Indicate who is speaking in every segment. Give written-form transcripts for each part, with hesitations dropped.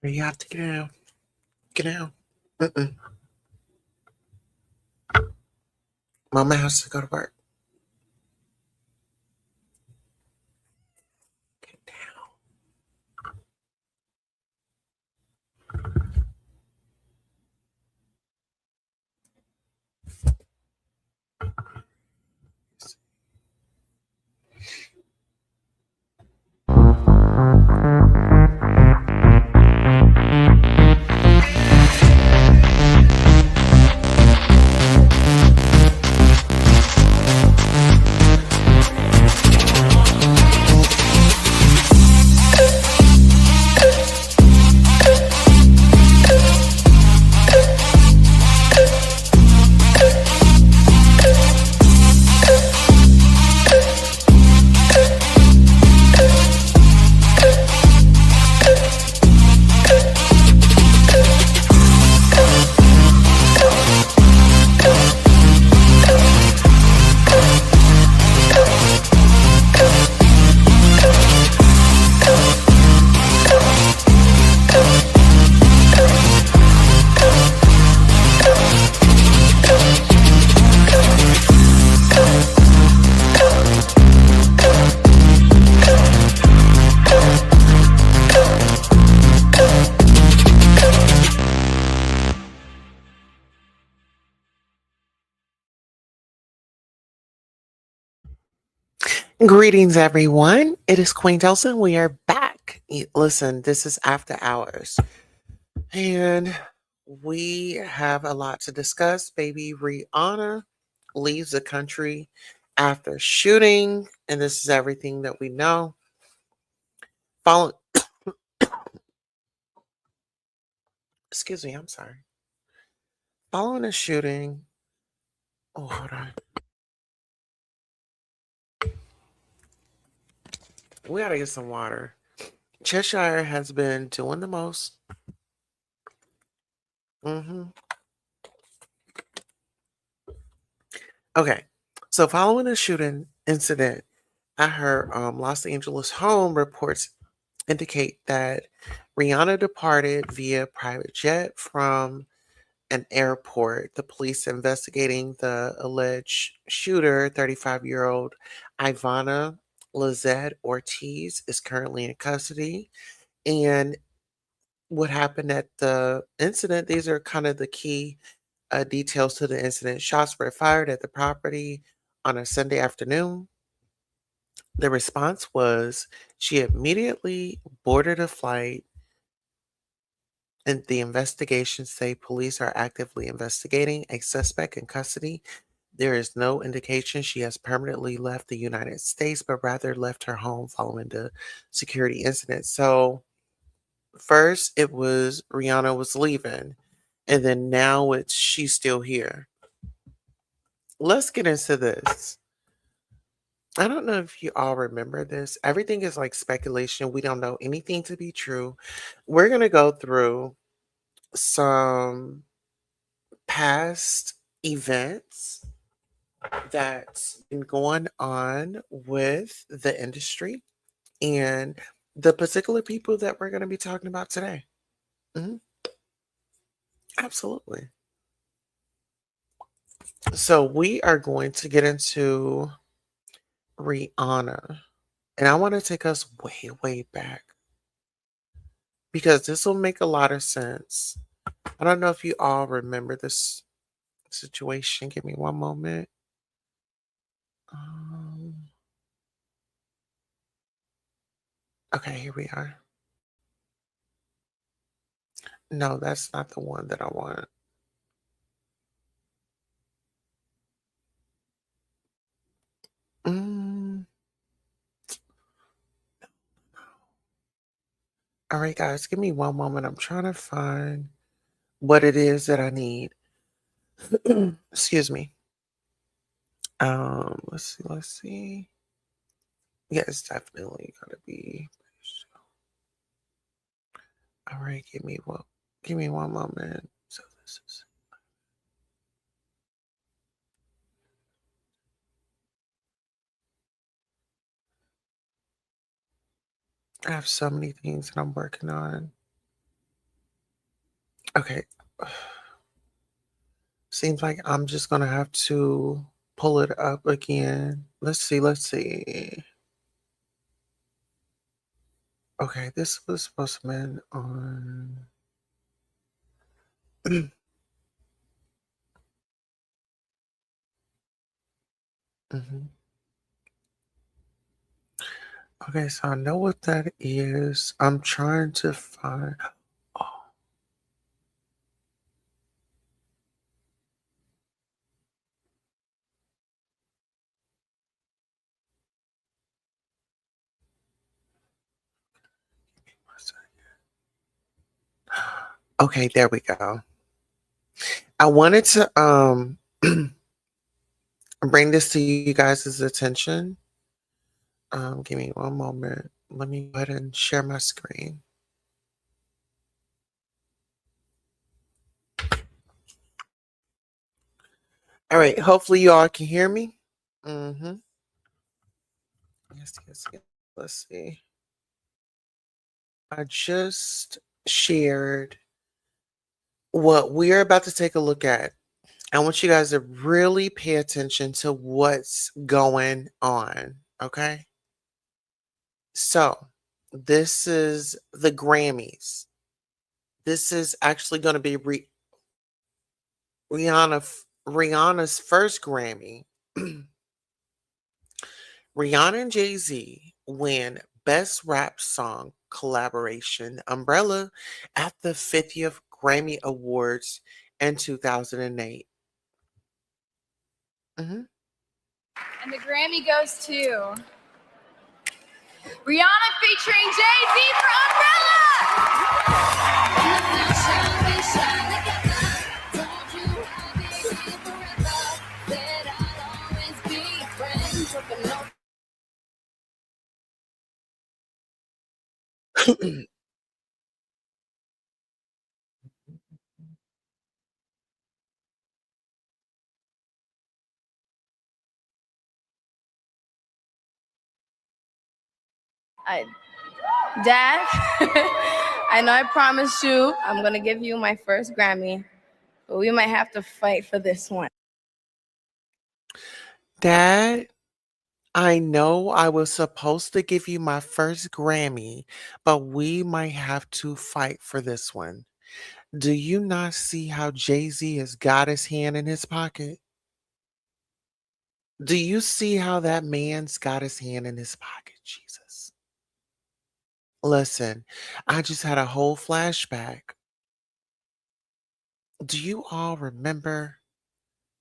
Speaker 1: You have to get out. Get out. Mm-mm. Mama has to go to work. Get down. Greetings, everyone. It is Queen Delson. We are back. Listen, this is After Hours, and we have a lot to discuss. Baby Rihanna leaves the country after shooting, and this is everything that we know. Follow, excuse me, I'm sorry. Following a shooting. Oh, hold on. We gotta get some water. Cheshire has been doing the most. hmm Okay, so following a shooting incident at her Los Angeles home, reports indicate that Rihanna departed via private jet from an airport. The police investigating the alleged shooter, 35-year-old Ivana Lisette Ortiz, is currently in custody. And what happened at the incident, these are kind of the key details to the incident. Shots were fired at the property on a Sunday afternoon. The response was she immediately boarded a flight, and the investigations say police are actively investigating a suspect in custody. There is no indication she has permanently left the United States, but rather left her home following the security incident. So, first it was Rihanna was leaving, and then now it's she's still here. Let's get into this. I don't know if you all remember this. Everything is like speculation. We don't know anything to be true. We're going to go through some past events that's been going on with the industry and the particular people that we're going to be talking about today. Mhm. Absolutely. So we are going to get into Rihanna. And I want to take us way, way back because this will make a lot of sense. I don't know if you all remember this situation. Give me one moment. Um, okay, here we are. No, that's not the one that I want. Mm, all right, guys, give me one moment. I'm trying to find what it is that I need. Excuse me. Let's see. Let's see. Yeah, it's definitely gonna be. All right, give me one moment. So this is. I have so many things that I'm working on. Okay. Seems like I'm just gonna have to pull it up again. Let's see, let's see. Okay, this was supposed to be on. Mhm. Okay, so I know what that is. I'm trying to find. Oh, what's that? Okay, there we go. I wanted to bring this to you guys' attention. Give me one moment. Let me go ahead and share my screen. All right, hopefully you all can hear me. Mm-hmm. Yes, yes, yes. Let's see. I just shared what we're about to take a look at. I want you guys to really pay attention to what's going on. Okay. So, this is the Grammys. This is actually going to be Rihanna's first Grammy. Rihanna and Jay Z win Best Rap Song Collaboration Umbrella at the 50th Grammy Awards in 2008. Mhm.
Speaker 2: And the Grammy goes to Rihanna featuring Jay-Z for Umbrella. I, Dad, I know I promised you I'm gonna give you my first Grammy, but we might have to fight for this one.
Speaker 1: Dad, I know I was supposed to give you my first Grammy, but we might have to fight for this one. Do you not see how Jay Z has got his hand in his pocket? Do you see how that man's got his hand in his pocket? Jesus. Listen, I just had a whole flashback. Do you all remember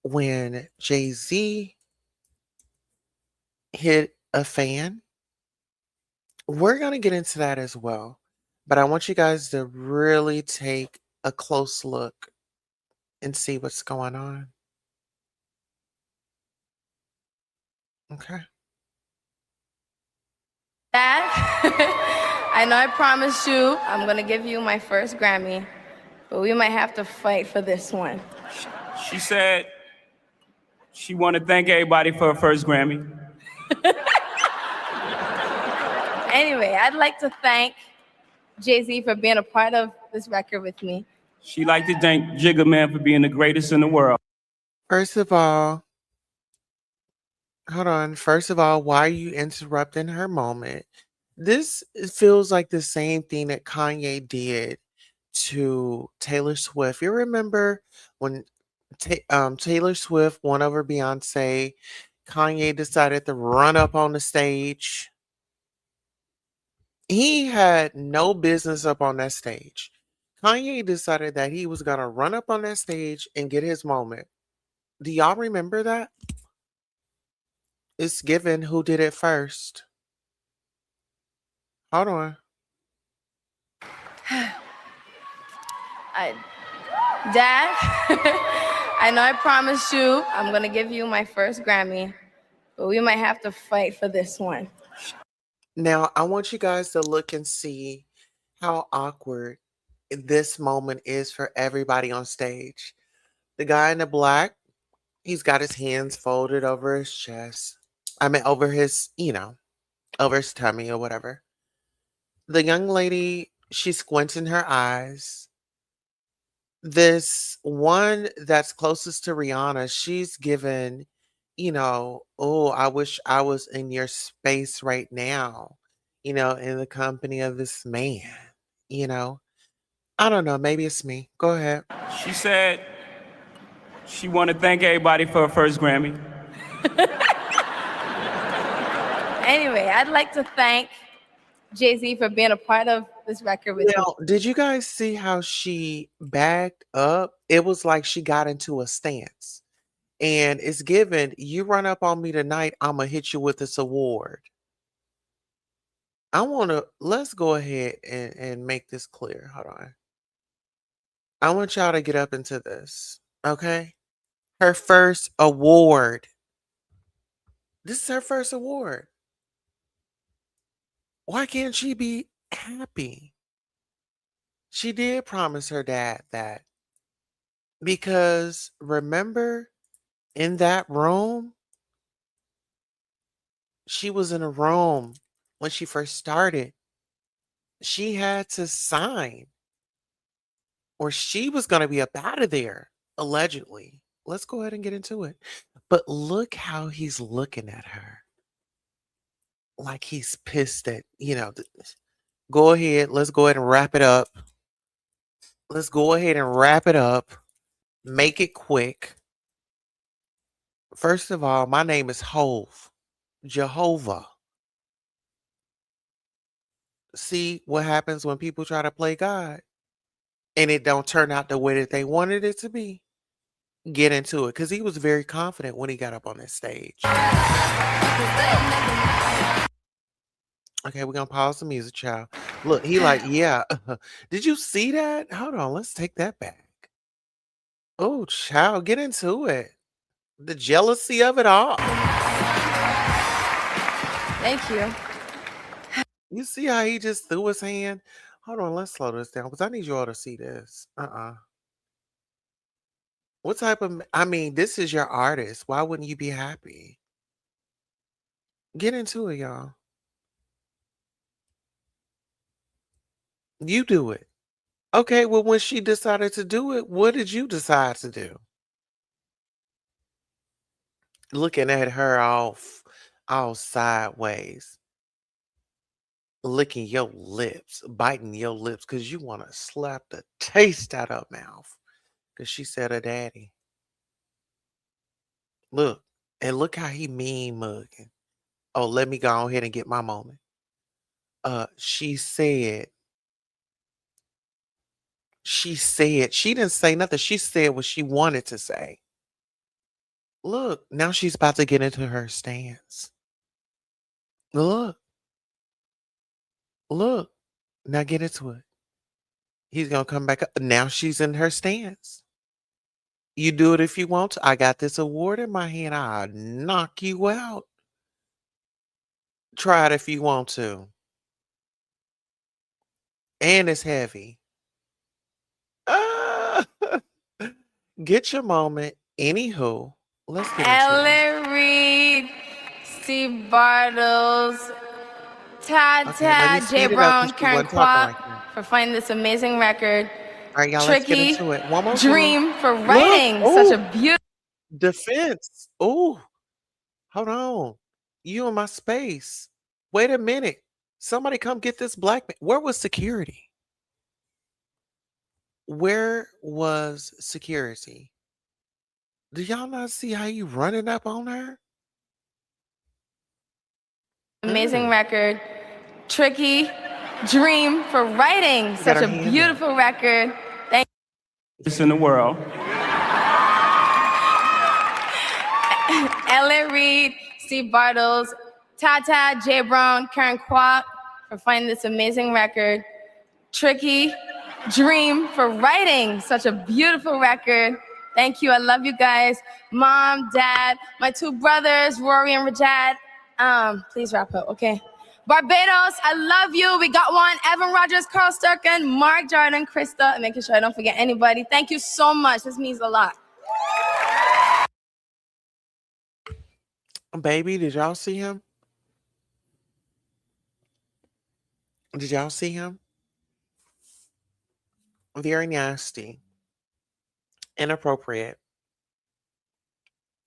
Speaker 1: when Jay Z hit a fan? We're going to get into that as well. But I want you guys to really take a close look and see what's going on. Okay.
Speaker 2: Dad, I know I promised you I'm gonna give you my first Grammy, but we might have to fight for this one.
Speaker 3: She said she wanted to thank everybody for her first Grammy.
Speaker 2: Anyway, I'd like to thank Jay-Z for being a part of this record with me.
Speaker 3: She liked to thank Jigga Man for being the greatest in the world.
Speaker 1: First of all, hold on. First of all, why are you interrupting her moment? This feels like the same thing that Kanye did to Taylor Swift. You remember when Taylor Swift won over Beyonce? Kanye decided to run up on the stage. He had no business up on that stage. Kanye decided that he was going to run up on that stage and get his moment. Do y'all remember that? It's given who did it first. Hold on.
Speaker 2: I, Dad, I know I promised you I'm gonna give you my first Grammy, but we might have to fight for this one.
Speaker 1: Now, I want you guys to look and see how awkward this moment is for everybody on stage. The guy in the black, he's got his hands folded over his chest. I mean, over his, over his tummy or whatever. The young lady, she's squinting her eyes. This one that's closest to Rihanna, she's given, "Oh, I wish I was in your space right now, in the company of this man." You know? I don't know, maybe it's me. Go ahead.
Speaker 3: She said she want to thank everybody for her first Grammy.
Speaker 2: Anyway, I'd like to thank Jay-Z for being a part of this record with me.
Speaker 1: Now, did you guys see how she backed up? It was like she got into a stance. And it's given, "You run up on me tonight, Imma hit you with this award." Let's go ahead and make this clear. Hold on. I want y'all to get up into this, okay? Her first award. This is her first award. Why can't she be happy? She did promise her dad that, because remember in that room, she was in a room when she first started. She had to sign, or she was going to be up out of there, allegedly. Let's go ahead and get into it. But look how he's looking at her. Like he's pissed at, go ahead. Let's go ahead and wrap it up. Let's go ahead and wrap it up. Make it quick. First of all, my name is Hove. Jehovah. See what happens when people try to play God and it don't turn out the way that they wanted it to be? Get into it, because he was very confident when he got up on that stage. Okay, we're gonna pause the music, child. Look, he like, yeah. Did you see that? Hold on, let's take that back. Oh, child, get into it. The jealousy of it all.
Speaker 2: Thank you.
Speaker 1: You see how he just threw his hand? Hold on, let's slow this down because I need you all to see this. What type of, I mean, this is your artist. Why wouldn't you be happy? Get into it, y'all. You do it. Okay, well, when she decided to do it, what did you decide to do? Looking at her all sideways, licking your lips, biting your lips because you want to slap the taste out of her mouth because she said her daddy. Look, and look how he mean mugging. Oh, let me go ahead and get my moment. She said, she didn't say nothing. She said what she wanted to say. Look, now she's about to get into her stance. Look, look, now get into it. He's gonna come back up. Now she's in her stance. You do it if you want to. I got this award in my hand. I'll knock you out. Try it if you want to. And it's heavy. Ah, get your moment. Anywho, let's get into it.
Speaker 2: Ellen Reed, Steve Bartles, Tad
Speaker 1: Okay, let me
Speaker 2: Tad, Jay
Speaker 1: speed it up
Speaker 2: Brown,
Speaker 1: because she
Speaker 2: Karen
Speaker 1: wasn't talking
Speaker 2: Kwok
Speaker 1: like that.
Speaker 2: for finding this amazing record.
Speaker 1: All right, y'all, let's get
Speaker 2: Tricky
Speaker 1: into it. One more time.
Speaker 2: Dream for
Speaker 1: Look,
Speaker 2: writing such a
Speaker 1: oh,
Speaker 2: beautiful.
Speaker 1: defense. Oh, hold on. You in my space. Wait a minute. Somebody come get this black man. Where was security? Where was security? Do y'all not see how you running up on her?
Speaker 2: Amazing record. Tricky Dream for writing
Speaker 1: She got
Speaker 2: such
Speaker 1: her
Speaker 2: a
Speaker 1: hand up.
Speaker 2: beautiful record. Thank
Speaker 3: This in the world.
Speaker 2: Ellen Reed, Steve Bartles, Tata, Jay Brown, Karen Kwok for finding this amazing record. Tricky Dream for writing such a beautiful record. Thank you. I love you guys. Mom, Dad, my two brothers, Rory and Rajad. Please wrap up, okay? Barbados, I love you. We got one. Evan Rogers, Carl Sturken, Mark Jordan, Krista, and making sure I don't forget anybody. Thank you so much. This means a lot.
Speaker 1: Baby, did y'all see him? Did y'all see him? Very nasty. Inappropriate.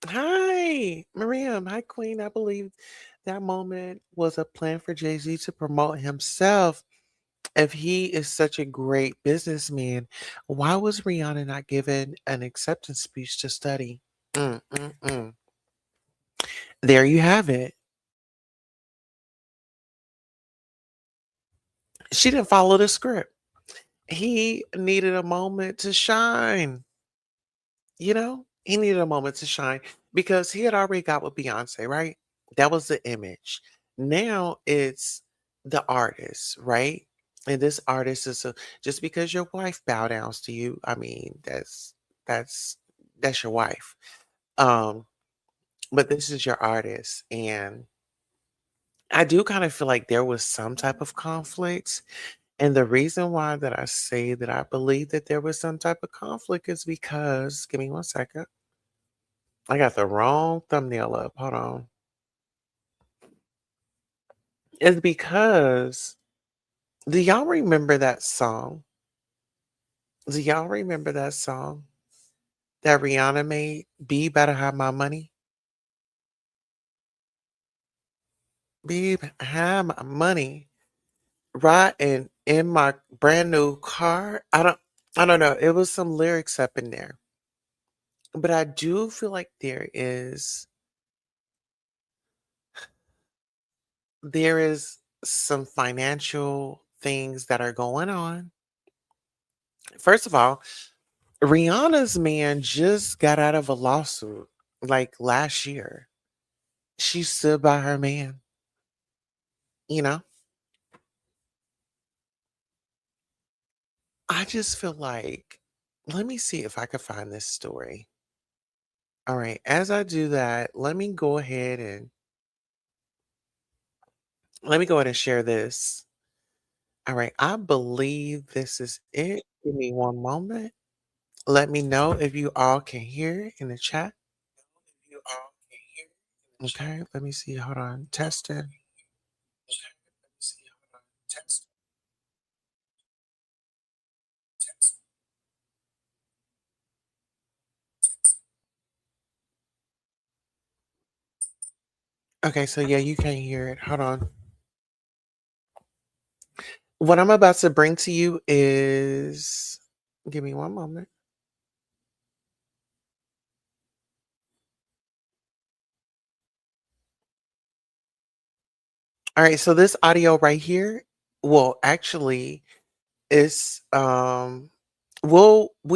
Speaker 1: Hi, Miriam. Hi, Queen. I believe that moment was a plan for Jay Z to promote himself. If he is such a great businessman, why was Rihanna not given an acceptance speech to study? Mm, mm, mm. There you have it. She didn't follow the script. He needed a moment to shine. He needed a moment to shine because he had already got with Beyonce, right? That was the image. Now it's the artist, right? And this artist is just because your wife bow downs to you. I mean, that's that's your wife. Um, but this is your artist, and I do kind of feel like there was some type of conflict. And the reason why that I say that I believe that there was some type of conflict is because, give me one second. I got the wrong thumbnail up. Hold on. It's because, do y'all remember that song? Do y'all remember that song that Rihanna made? Be Better Have My Money? Be Have My Money. Riding in my brand new car. I don't know. It was some lyrics up in there. But I do feel like there is some financial things that are going on. First of all, Rihanna's man just got out of a lawsuit like last year. She stood by her man, you know? I just feel like, let me see if I can find this story. All right, as I do that, let me go ahead and share this. All right, I believe this is it. Give me one moment. Let me know if you all can hear it in the chat. Okay, let me see. Hold on. Testing. Okay, so yeah, you can't hear it. Hold on. What I'm about to bring to you is, give me one moment. All right, so this audio right here, well, actually, it's we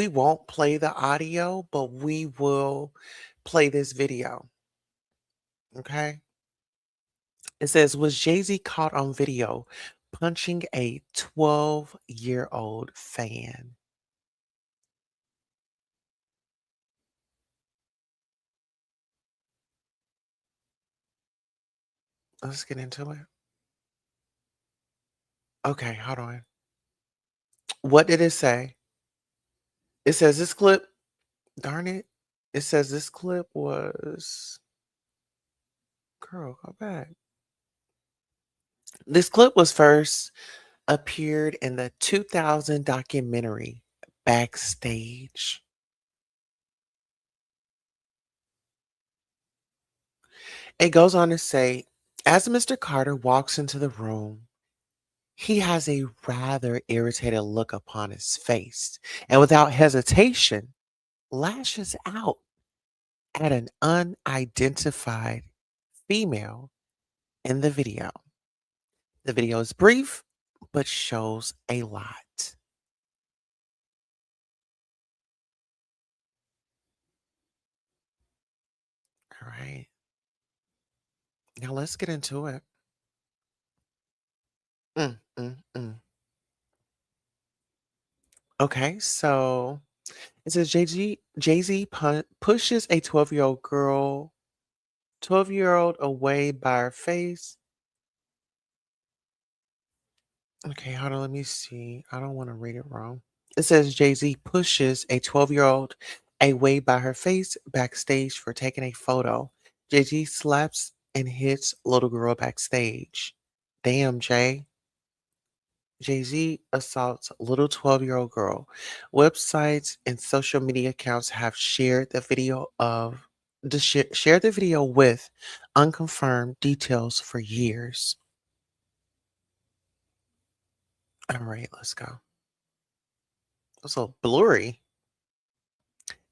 Speaker 1: won't play the audio, but we will play this video. Okay. It says, was Jay-Z caught on video punching a 12-year-old fan? Let's get into it. Okay, hold on. What did it say? It says this clip, darn it. It says this clip was, girl, go back. This clip was first appeared in the 2000 documentary Backstage. It goes on to say, as Mr. Carter walks into the room, he has a rather irritated look upon his face and without hesitation lashes out at an unidentified female in the video. The video is brief, but shows a lot. All right. Now let's get into it. Mm, mm, mm. Okay, so it says Jay Z pushes a 12-year-old away by her face. Okay, hold on, let me see. I don't want to read it wrong. It says Jay Z pushes a 12-year-old away by her face backstage for taking a photo. Jay Z slaps and hits little girl backstage. Damn, Jay. Jay-Z assaults little 12-year-old girl. Websites and social media accounts have shared the video shared the video with unconfirmed details for years. All right, let's go. It's a blurry.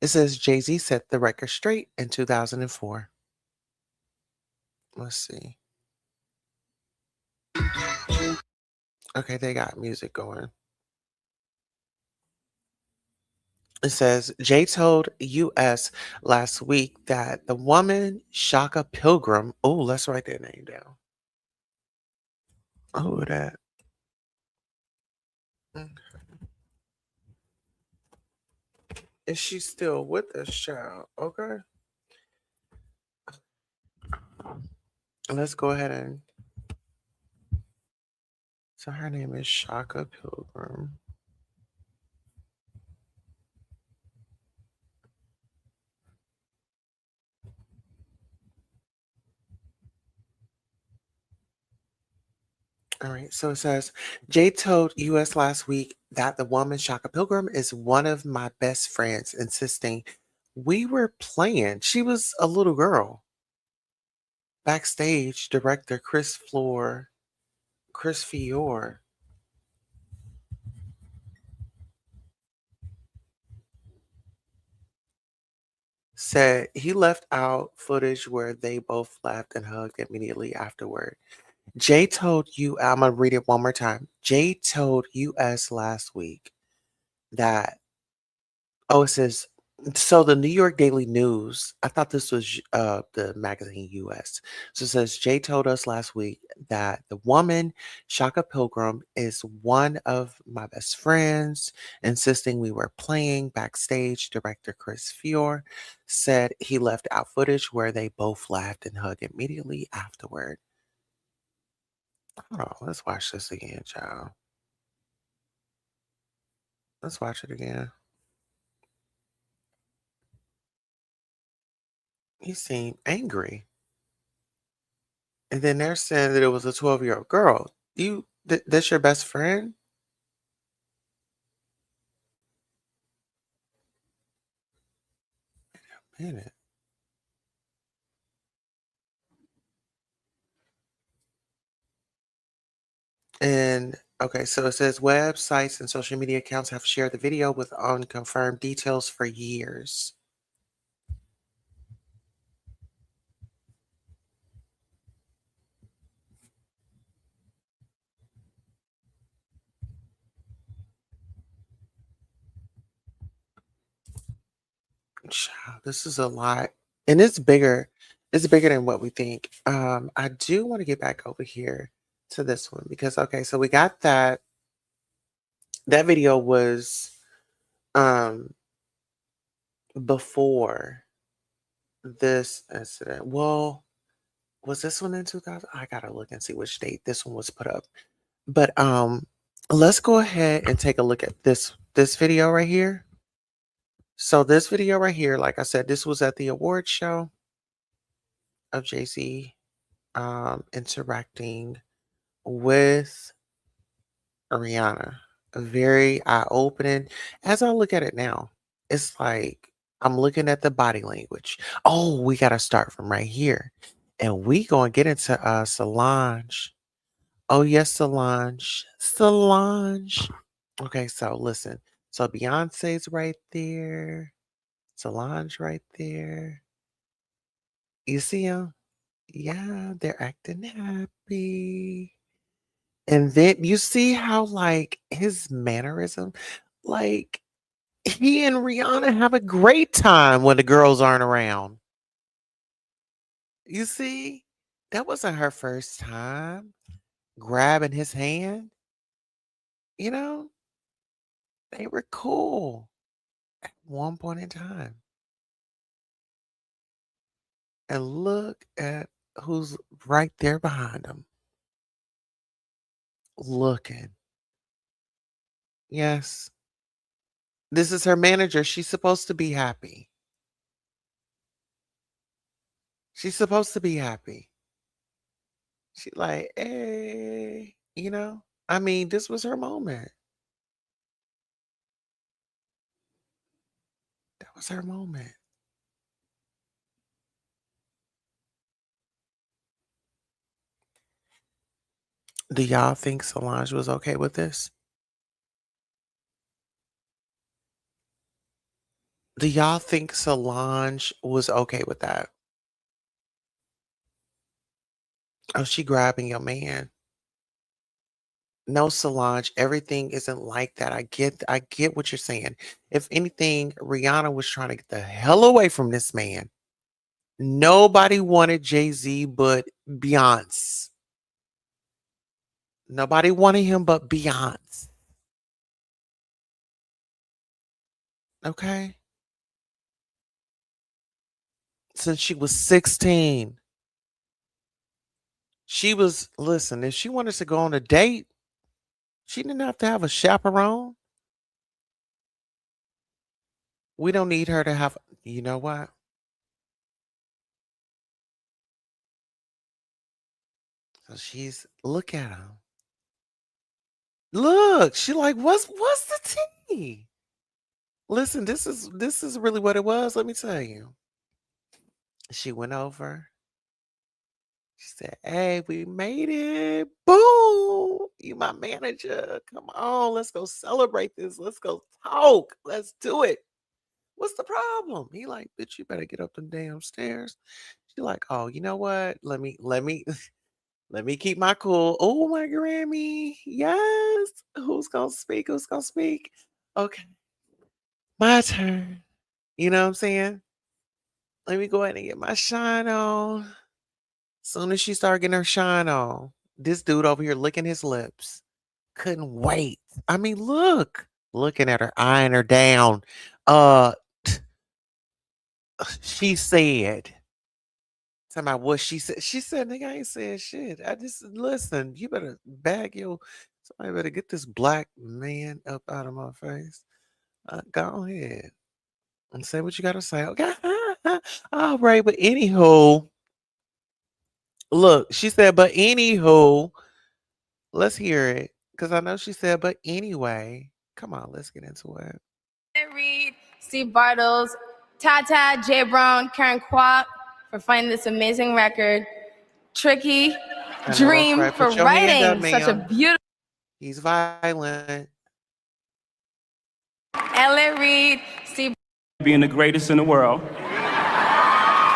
Speaker 1: It says Jay-Z set the record straight in 2004. Let's see. Okay, they got music going. It says Jay told US last week that the woman Shaka Pilgrim. Oh, let's write that name down. Oh, that. Mm. Is she still with us, child? Okay. Let's go ahead and. So her name is Shaka Pilgrim. All right. So it says Jay told US last week that the woman Shaka Pilgrim is one of my best friends, insisting we were playing. She was a little girl. Backstage, director Chris Fiore said he left out footage where they both laughed and hugged immediately afterward. Jay told you, I'm going to read it one more time. Jay told US last week that, oh, it says, so the New York Daily News, I thought this was the magazine US. So it says, Jay told us last week that the woman, Shaka Pilgrim, is one of my best friends, insisting we were playing backstage. Director Chris Fiore said he left out footage where they both laughed and hugged immediately afterward. Hold on, let's watch this again, child. Let's watch it again. He seemed angry. And then they're saying that it was a 12-year-old girl. That's your best friend? Minute. And okay, so it says websites and social media accounts have shared the video with unconfirmed details for years. Child, this is a lot. And it's bigger. It's bigger than what we think. I do want to get back over here to this one because okay, so we got that. That video was um before this incident. Well, was this one in 2000? I gotta look and see which date this one was put up. But let's go ahead and take a look at this video right here. So this video right here, like I said, this was at the award show of Jay-Z interacting with Rihanna. Very eye-opening. As I look at it now, it's like I'm looking at the body language. Oh, we gotta start from right here. And we gonna get into Solange. Oh yes, Solange. Solange. Okay, so listen. So Beyonce's right there. Solange right there. You see him? Yeah, they're acting happy. And then you see how like his mannerism, like he and Rihanna have a great time when the girls aren't around. You see? That wasn't her first time grabbing his hand, you know? They were cool at one point in time. And look at who's right there behind him, looking. Yes, this is her manager. She's supposed to be happy. She's supposed to be happy. She like, hey, you know? I mean, this was her moment. That was her moment. Do y'all think Solange was okay with this? Do y'all think Solange was okay with that? Oh, she grabbing your man. No, Solange, everything isn't like that. I get what you're saying. If anything, Rihanna was trying to get the hell away from this man. Nobody wanted Jay-Z but Beyonce. Nobody wanted him but Beyonce. Okay? Since she was 16. She was, listen, if she wanted to go on a date, she didn't have to have a chaperone. We don't need her to have, you know what? So she's, look at him. Look, she like, what's the tea? Listen, this is really what it was. Let me tell you. She went over. She said, "Hey, we made it. Boom. You my manager. Come on, let's go celebrate this. Let's go talk. Let's do it. What's the problem?" He like, "Bitch, you better get up the damn stairs." She like, "Oh, you know what? Let me let me keep my cool." Oh, my Grammy. Yes. Who's gonna speak? Who's gonna speak? Okay, my turn. You know what I'm saying? Let me go ahead and get my shine on. Soon as she started getting her shine on, this dude over here licking his lips. Couldn't wait. I mean, look. Looking at her, eyeing her down. Uh she said. Talking about what she said. She said, "Nigga, I ain't said shit. I just listen, you better bag your somebody better get this black man up out of my face. Go ahead and say what you gotta say. Okay. All right, but anywho, look, she said, but anywho, let's hear it. Cause I know she said, but anyway. Come on, let's get into it.
Speaker 2: Reed, Steve Bartles, Tata, Jay Brown, Karen Kwok for finding this amazing record. Tricky,
Speaker 1: I know that's
Speaker 2: Dream
Speaker 1: right.
Speaker 2: for
Speaker 1: Put your hand up,
Speaker 2: writing such a
Speaker 1: ma'am.
Speaker 2: beautiful.
Speaker 1: He's violent.
Speaker 2: Ella Reed, Steve
Speaker 3: Being the greatest in the world.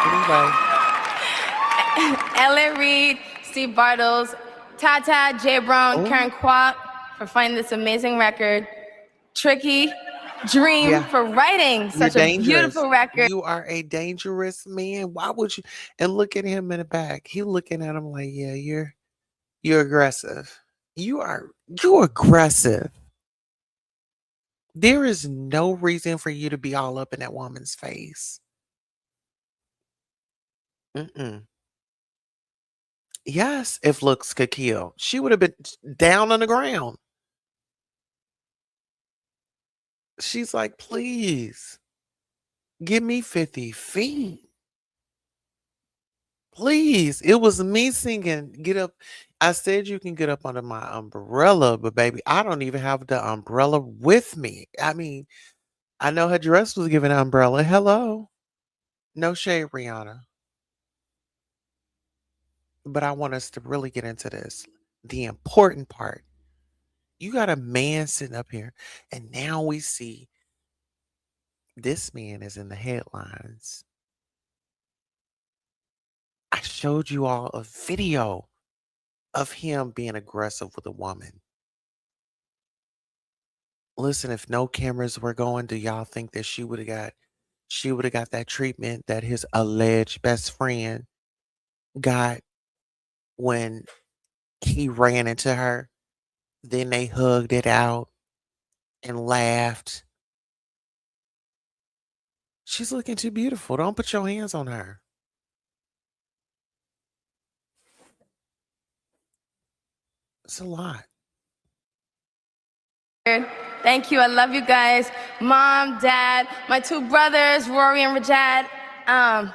Speaker 1: Anyway,
Speaker 2: Ella Reed, Steve Bartles, Tata, Jay Brown,
Speaker 1: oh
Speaker 2: Karen Kwok for finding this amazing record. Tricky, Dream
Speaker 1: yeah,
Speaker 2: for writing
Speaker 1: you're
Speaker 2: such a
Speaker 1: dangerous.
Speaker 2: beautiful record.
Speaker 1: You are a dangerous man. Why would you? And look at him in the back. He looking at him like, yeah, you're aggressive. You're aggressive. There is no reason for you to be all up in that woman's face. Mm-mm. Yes, if looks could kill, she would have been down on the ground. She's like, please give me 50 feet. Please. It was me singing, get up. I said you can get up under my umbrella, but baby, I don't even have the umbrella with me. I mean, I know her dress was giving an umbrella. Hello. No shade, Rihanna. But I want us to really get into this. The important part. You got a man sitting up here, and now we see this man is in the headlines. I showed you all a video of him being aggressive with a woman. Listen, if no cameras were going, do y'all think that she would have got that treatment that his alleged best friend got when he ran into her? Then they hugged it out and laughed. She's looking too beautiful. Don't put your hands on her. It's a lot.
Speaker 2: Thank you. I love you guys. Mom, Dad, my two brothers, Rory and Rajad.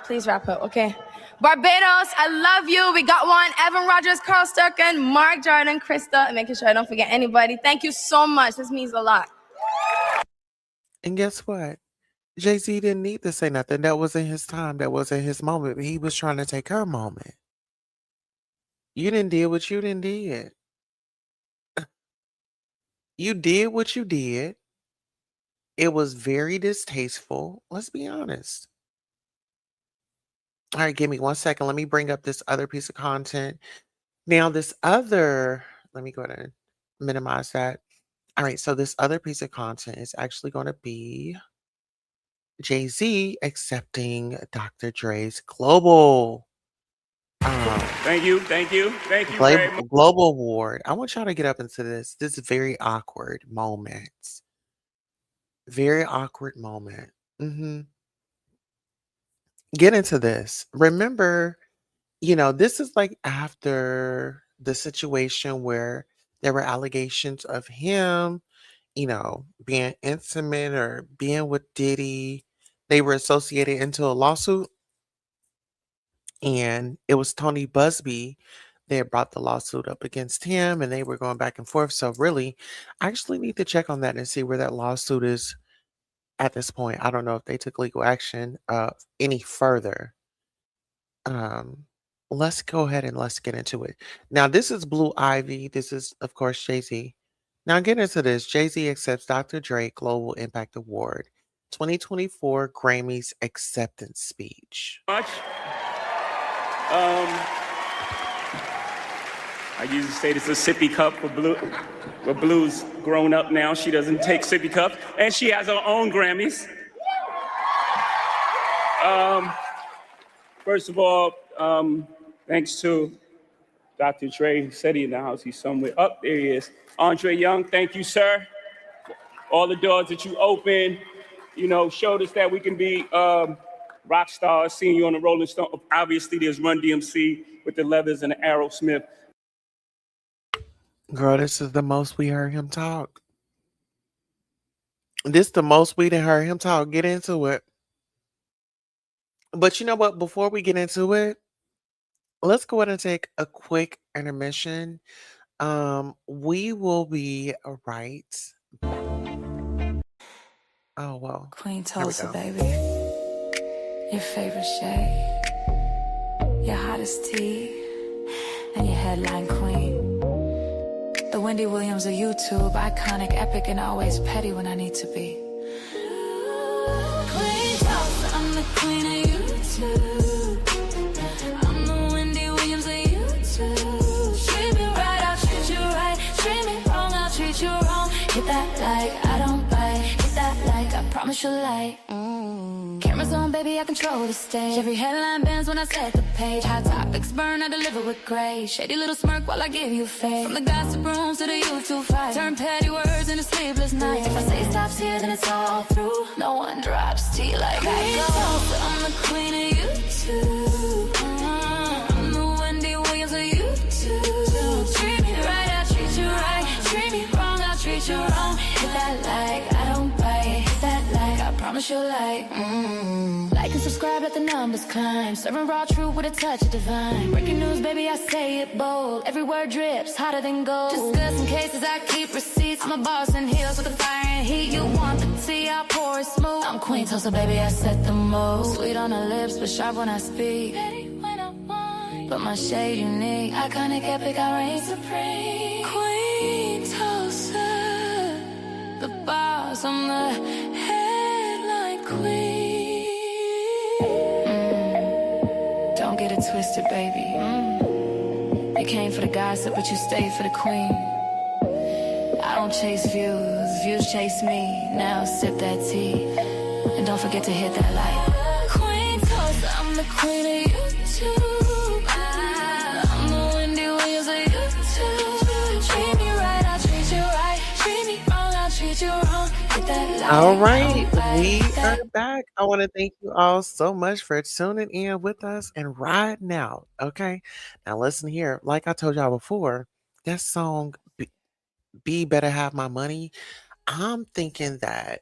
Speaker 2: Please wrap up, okay? Barbados, I love you. We got one. Evan Rogers, Carl Sturken, Mark Jordan, Krista, and making sure I don't forget anybody. Thank you so much. This means a lot.
Speaker 1: And guess what? Jay-Z didn't need to say nothing. That wasn't his time. That wasn't his moment. He was trying to take her moment. You didn't do what you didn't did. You did what you did. It was very distasteful. Let's be honest. All right, give me 1 second. Let me bring up this other piece of content. Now, let me go ahead and minimize that. All right, so this other piece of content is actually going to be Jay-Z accepting Dr. Dre's global
Speaker 3: Thank you very much.
Speaker 1: global award. I want y'all to get up into this very awkward moment. Very awkward moment. Get into this. Remember, this is like after the situation where there were allegations of him, being intimate or being with Diddy. They were associated into a lawsuit, and it was Tony Busby that brought the lawsuit up against him, and they were going back and forth. So really, I actually need to check on that and see where that lawsuit is at this point. I don't know if they took legal action any further. Let's go ahead and let's get into it. Now, this is Blue Ivy. This is, of course, Jay-Z. Now, get into this. Jay-Z accepts Dr. Dre Global Impact Award 2024 Grammys acceptance speech.
Speaker 3: I usually say this is a sippy cup for Blue, but Blue's grown up now. She doesn't take sippy cups, and she has her own Grammys. First of all, thanks to Dr. Dre, who said he in the house, he's somewhere. Up there he is. Andre Young, thank you, sir. All the doors that you opened, showed us that we can be rock stars. Seeing you on the Rolling Stone. Obviously, there's Run DMC with the Leathers and the Aerosmith.
Speaker 1: Girl, this is the most we heard him talk. This the most we done heard him talk. Get into it. But you know what? Before we get into it, let's go ahead and take a quick intermission. We will be right. Oh, well.
Speaker 4: Queen
Speaker 1: Here we
Speaker 4: Tulsa,
Speaker 1: go.
Speaker 4: baby. Your favorite shade, your hottest tea, and your headline queen. The Wendy Williams of YouTube, iconic, epic, and always petty when I need to be. Queen Tulsa, I'm the queen of YouTube. I'm the Wendy Williams of YouTube. Treat me right, I'll treat you right. Treat me wrong, I'll treat you wrong. Hit that like, I don't bite. Hit that like, I promise you'll like. Cameras on, baby, I control the stage. Every headline bends when I set the page. Hot topics burn, I deliver with grace. Shady little smirk while I give you faith. From the gossip rooms to the YouTube fight. Turn petty words into sleepless nights. If I say stops here, then it's all through. No one drops tea like I go. I'm the queen of YouTube. I'm the Wendy Williams of YouTube. Treat me right, I'll treat you right. Treat me wrong, I'll treat you wrong. Hit that like, I don't bite. Hit that like, I promise you'll like. Like and subscribe, let the numbers climb. Serving raw truth with a touch of divine. Breaking news, baby, I say it bold. Every word drips, hotter than gold. Discussing cases, I keep receipts. I'm a boss in heels with the fire and heat. You want the tea, I pour it smooth. I'm Queen Tulsa, baby, I set the mood. Sweet on the lips, but sharp when I speak. Petty when I whine, but my shade unique. Iconic, epic, I reign supreme. Queen Tulsa, the boss, I'm the headline queen. Don't get it twisted, baby. You came for the gossip, but you stayed for the queen. I don't chase views, views chase me. Now sip that tea, and don't forget to hit that like. Queen Tulsa, I'm the queen of YouTube. I'm the Wendy Williams of YouTube. Treat me right, I'll treat you right. Treat me wrong, I'll treat you wrong. Hit that like.
Speaker 1: All right, we are back. I want to thank you all so much for tuning in with us and riding out. Okay, now listen here. Like I told y'all before, that song "Be Better Have My Money." I'm thinking that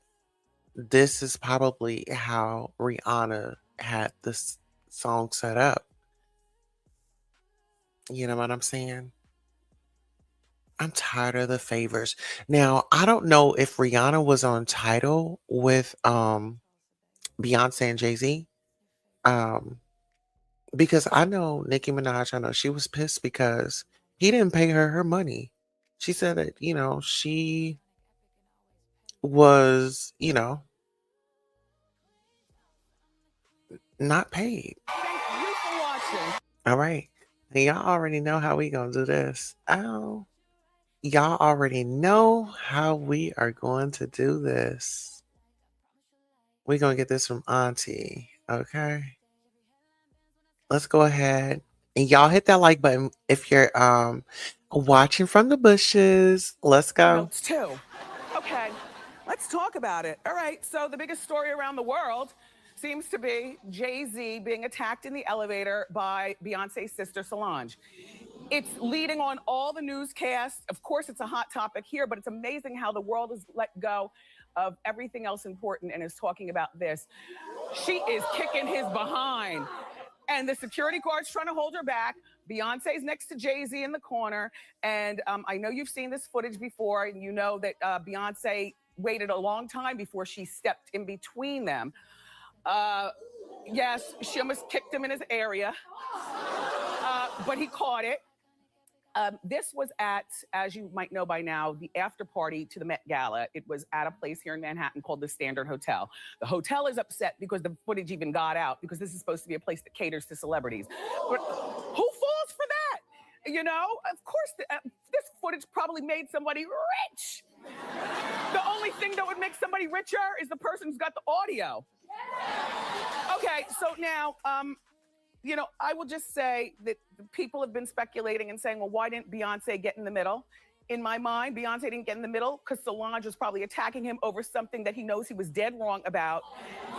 Speaker 1: this is probably how Rihanna had this song set up. You know what I'm saying? I'm tired of the favors. Now, I don't know if Rihanna was on Tidal with Beyonce and Jay-Z. Um, because I know Nicki Minaj, I know she was pissed because he didn't pay her money. She said that, she was, not paid.
Speaker 5: Thank you for watching.
Speaker 1: All right. And y'all already know how we gonna do this. Oh, y'all already know how we are going to do this. We're gonna get this from Auntie. Okay. Let's go ahead and y'all hit that like button if you're watching from the bushes. Let's go.
Speaker 5: Notes too. Okay, let's talk about it. All right, so the biggest story around the world seems to be Jay-Z being attacked in the elevator by Beyonce's sister Solange. It's leading on all the newscasts. Of course, it's a hot topic here, but it's amazing how the world has let go of everything else important and is talking about this. She is kicking his behind. And the security guard's trying to hold her back. Beyonce's next to Jay-Z in the corner. And I know you've seen this footage before, and you know that Beyonce waited a long time before she stepped in between them. Yes, she almost kicked him in his area, but he caught it. This was at, as you might know by now, the after party to the Met Gala. It was at a place here in Manhattan called the Standard Hotel. The hotel is upset because the footage even got out, because this is supposed to be a place that caters to celebrities. But who falls for that? You know, of course, this footage probably made somebody rich. The only thing that would make somebody richer is the person who's got the audio. Okay, so now, you know, I will just say that people have been speculating and saying, well, why didn't Beyonce get in the middle? In my mind, Beyonce didn't get in the middle because Solange was probably attacking him over something that he knows he was dead wrong about,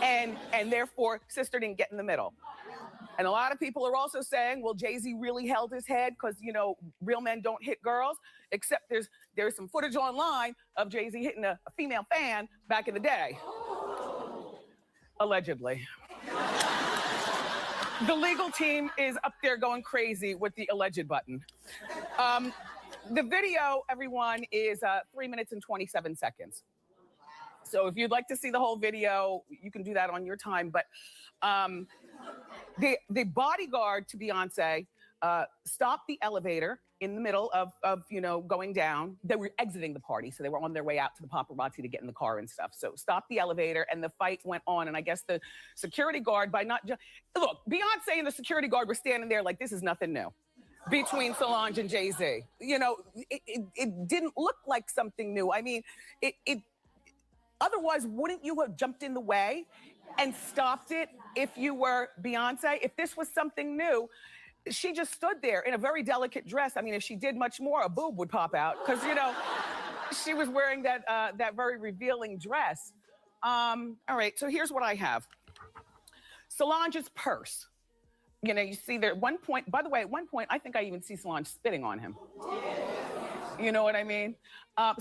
Speaker 5: and therefore, sister didn't get in the middle. And a lot of people are also saying, well, Jay-Z really held his head because, you know, real men don't hit girls, except there's some footage online of Jay-Z hitting a female fan back in the day. Allegedly. The legal team is up there going crazy with the alleged button. The video, everyone, is 3 minutes and 27 seconds. So if you'd like to see the whole video, you can do that on your time. But the bodyguard to Beyonce stopped the elevator in the middle of you know, going down. They were exiting the party, so they were on their way out to the paparazzi to get in the car and stuff. So stopped the elevator, and the fight went on. And I guess the security guard, by not just look, Beyonce and the security guard were standing there like this is nothing new between Solange and Jay-Z. You know, it didn't look like something new. I mean, it otherwise, wouldn't you have jumped in the way and stopped it if you were Beyonce? If this was something new, she just stood there in a very delicate dress. I mean, if she did much more, a boob would pop out because, you know, she was wearing that very revealing dress. All right, so here's what I have. Solange's purse. You know, you see there at one point, by the way, at one point, I think I even see Solange spitting on him. You know what I mean?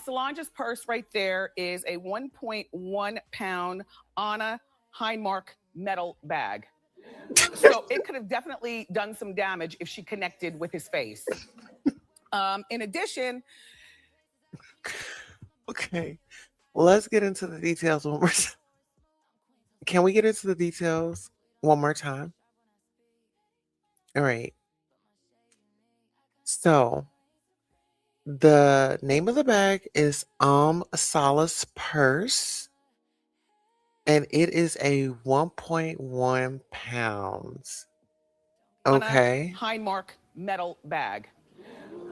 Speaker 5: Solange's purse right there is a 1.1 pound Anna Heinmark metal bag. So it could have definitely done some damage if she connected with his face. In addition.
Speaker 1: Okay, let's get into the details one more time. Can we get into the details one more time? All right. So the name of the bag is Solace Purse. And it is a 1.1 pounds. Okay.
Speaker 5: Heinmark metal bag.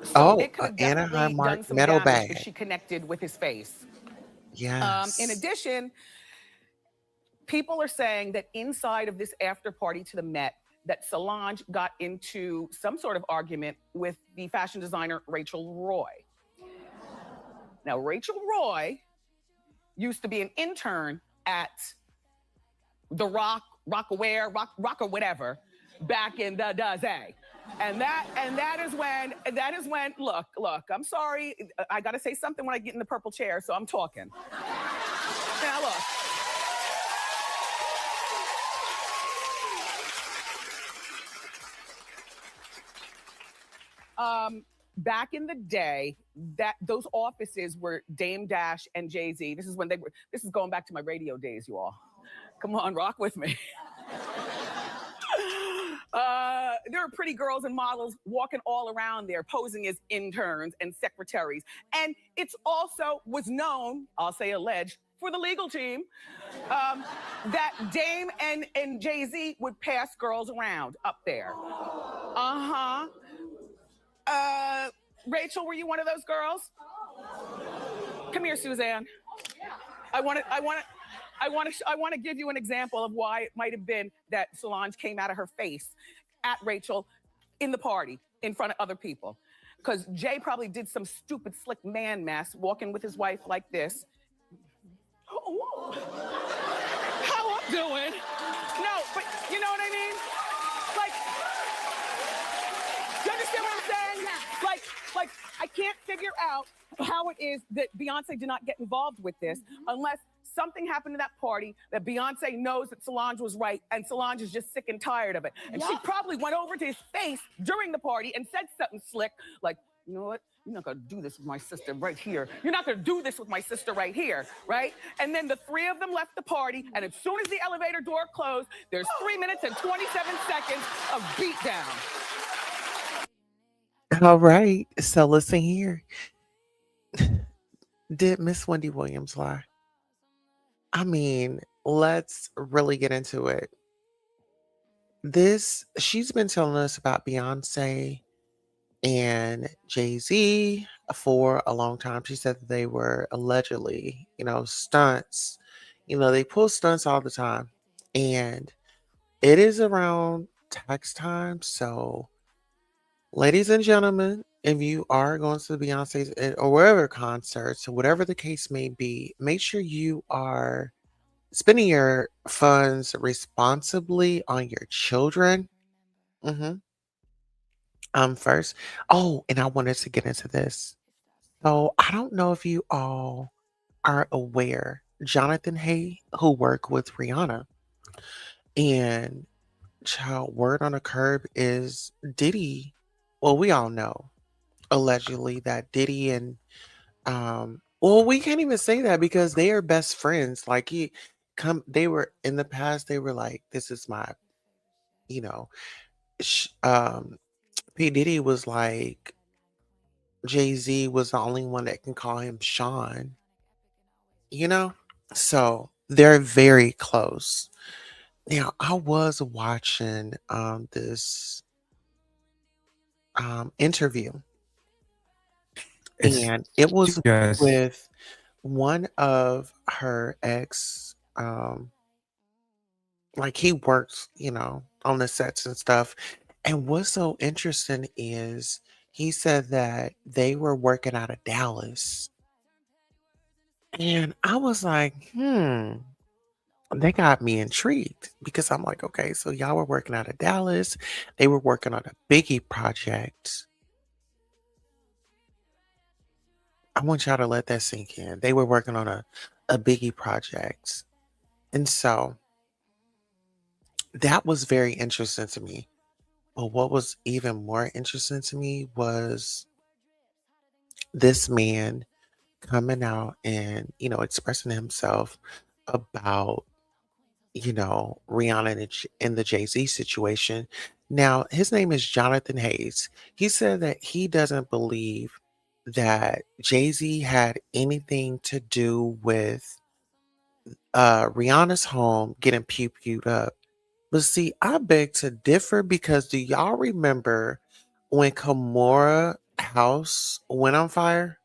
Speaker 5: So
Speaker 1: Oh,
Speaker 5: it could have definitely done
Speaker 1: Heinmark
Speaker 5: some
Speaker 1: metal
Speaker 5: damage if
Speaker 1: bag.
Speaker 5: she connected with his face.
Speaker 1: Yes.
Speaker 5: In addition, people are saying that inside of this after party to the Met, that Solange got into some sort of argument with the fashion designer Rachel Roy. Now, Rachel Roy used to be an intern at the Rock or whatever, back in the day. And that is when, look, I'm sorry, I gotta say something when I get in the purple chair, so I'm talking. Now look. Back in the day, that those offices were Dame Dash and Jay-Z. This is going back to my radio days, you all. Come on, rock with me. There are pretty girls and models walking all around there, posing as interns and secretaries. And it's also was known, I'll say alleged, for the legal team, that Dame and Jay-Z would pass girls around up there. Rachel, were you one of those girls? Come here, Suzanne. I want to give you an example of why it might have been that Solange came out of her face at Rachel in the party in front of other people. Because Jay probably did some stupid slick man mess walking with his wife like this. Oh, how I'm doing? No, but you know what I mean? Like, do you understand what I'm saying? Like I can't figure out how it is that Beyonce did not get involved with this unless something happened to that party that Beyonce knows that Solange was right and Solange is just sick and tired of it. And she probably went over to his face during the party and said something slick like, you know what? You're not gonna do this with my sister right here. You're not gonna do this with my sister right here, right? And then the three of them left the party, and as soon as the elevator door closed, there's 3 minutes and 27 seconds of beatdown.
Speaker 1: All right. So listen here. Did Miss Wendy Williams lie? I mean, let's really get into it. She's been telling us about Beyonce and Jay-Z for a long time. She said that they were allegedly, stunts. They pull stunts all the time. And it is around tax time. So, ladies and gentlemen, if you are going to the Beyonce's or wherever concerts, or whatever the case may be, make sure you are spending your funds responsibly on your children. First. Oh, and I wanted to get into this. So I don't know if you all are aware, Jonathan Hay, who worked with Rihanna, and child word on the curb is Diddy. Well, we all know allegedly that Diddy and well, we can't even say that because they are best friends. Like they were in the past, they were like, this is my, you know, P. Diddy was like, Jay-Z was the only one that can call him Sean, you know? So they're very close. Now, I was watching this interview,
Speaker 6: It's
Speaker 1: and it was
Speaker 6: yes.
Speaker 1: with one of her ex, like he works, on the sets and stuff. And what's so interesting is he said that they were working out of Dallas. And I was like, they got me intrigued because I'm like, okay, so y'all were working out of Dallas. They were working on a Biggie project. I want y'all to let that sink in. They were working on a Biggie project. And so that was very interesting to me. But what was even more interesting to me was this man coming out and, expressing himself about, Rihanna and the Jay-Z situation. Now, his name is Jonathan Hayes. He said that he doesn't believe that Jay-Z had anything to do with Rihanna's home getting pew-pewed up. But see, I beg to differ because do y'all remember when Kimora house went on fire?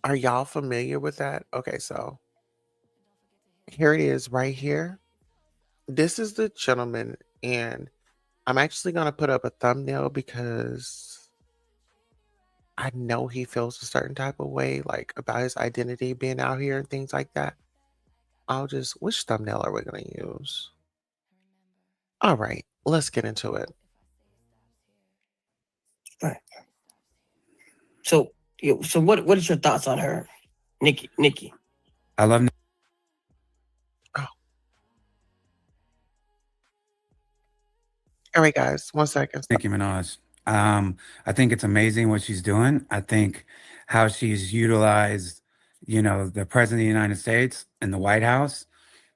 Speaker 1: Are y'all familiar with that? Okay, so here it is right here. This is the gentleman, and I'm actually going to put up a thumbnail because I know he feels a certain type of way, like about his identity being out here and things like that. Which thumbnail are we going to use? All right, let's get into it.
Speaker 7: Right. So what is your thoughts on her, Nikki?
Speaker 6: I love
Speaker 1: Oh. All right, guys, 1 second.
Speaker 6: Nicki Minaj. I think it's amazing what she's doing. I think how she's utilized, the president of the United States and the White House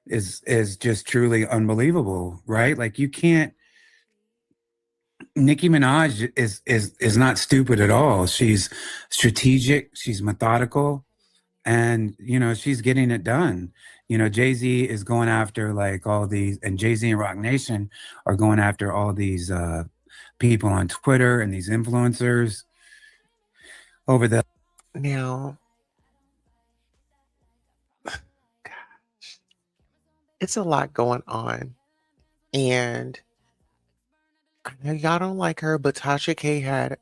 Speaker 6: is just truly unbelievable, right? Like you can't. Nicki Minaj is not stupid at all. She's strategic. She's methodical, and she's getting it done. Jay-Z is going after like all these, and Jay-Z and Rock Nation are going after all these people on Twitter and these influencers over the
Speaker 1: Now, it's a lot going on. And I know y'all don't like her, but Tasha K had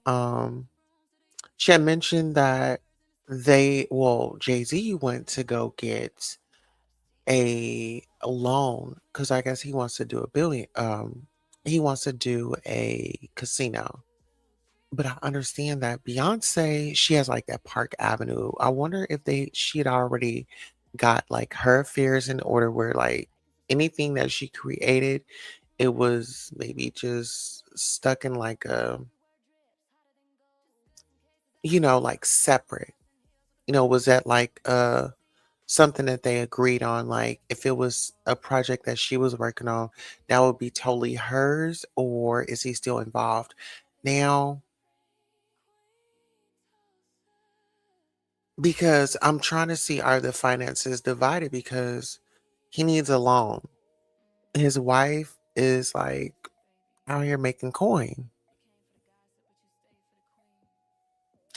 Speaker 1: she had mentioned that Jay-Z went to go get a loan because I guess he wants to do he wants to do a casino. But I understand that Beyonce, she has like that Park Avenue. I wonder if she had already got like her affairs in order where like anything that she created, it was maybe just stuck in like like separate. Was that like something that they agreed on? Like if it was a project that she was working on, that would be totally hers, or is he still involved? Now, because I'm trying to see are the finances divided because he needs a loan. His wife is like out here making coin.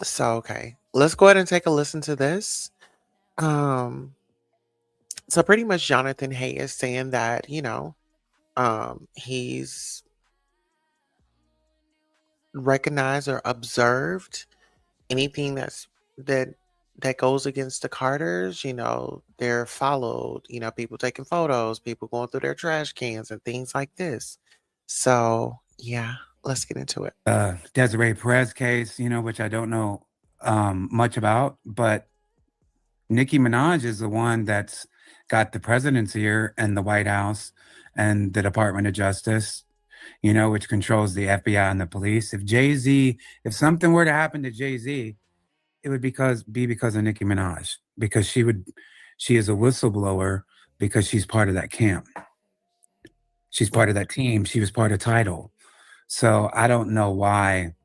Speaker 1: So okay, let's go ahead and take a listen to this. Um, so pretty much Jonathan Hay is saying that, he's recognized or observed anything that that goes against the Carters, they're followed, people taking photos, people going through their trash cans and things like this. So yeah, let's get into it.
Speaker 6: Desiree Perez case, which I don't know much about, but Nicki Minaj is the one that's got the president's ear and the White House and the Department of Justice, which controls the FBI and the police. If something were to happen to Jay-Z, it would be because of Nicki Minaj, because she is a whistleblower because she's part of that camp. She's part of that team. She was part of Tidal. So I don't know why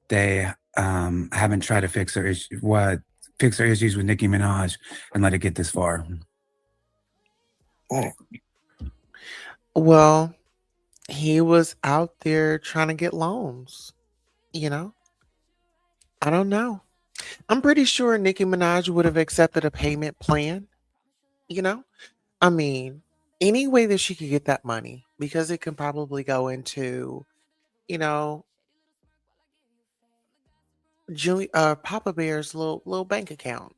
Speaker 6: they haven't tried to fix their issues with Nicki Minaj and let it get this far.
Speaker 1: Well, he was out there trying to get loans, you know? I don't know. I'm pretty sure Nicki Minaj would have accepted a payment plan, you know? I mean, any way that she could get that money because it can probably go into, you know, Papa Bear's little bank account,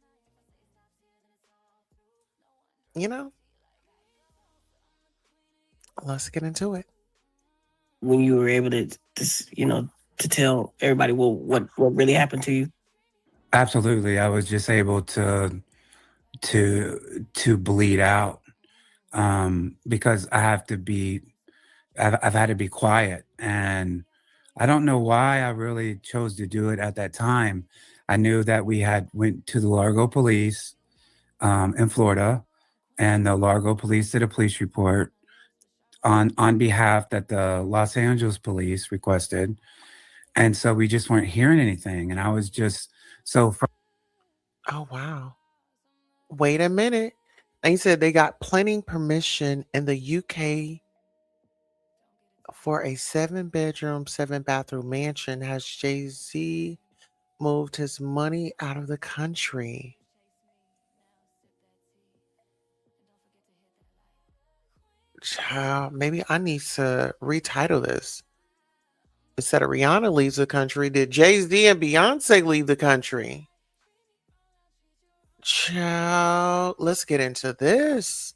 Speaker 1: you know? Let's get into it.
Speaker 7: When you were able to tell everybody what really happened to you?
Speaker 6: Absolutely. I was just able to bleed out because I've had to be quiet, and I don't know why I really chose to do it at that time. I knew that we had went to the Largo police in Florida, and the Largo police did a police report on behalf that the Los Angeles police requested, and so we just weren't hearing anything, and I was just so
Speaker 1: Oh, wow. Wait a minute. And you said they got planning permission in the UK for a 7-bedroom, 7-bathroom mansion. Has Jay-Z moved his money out of the country? Child, maybe I need to retitle this. Instead of Rihanna leaves the country, did Jay-Z and Beyonce leave the country? Child, let's get into this.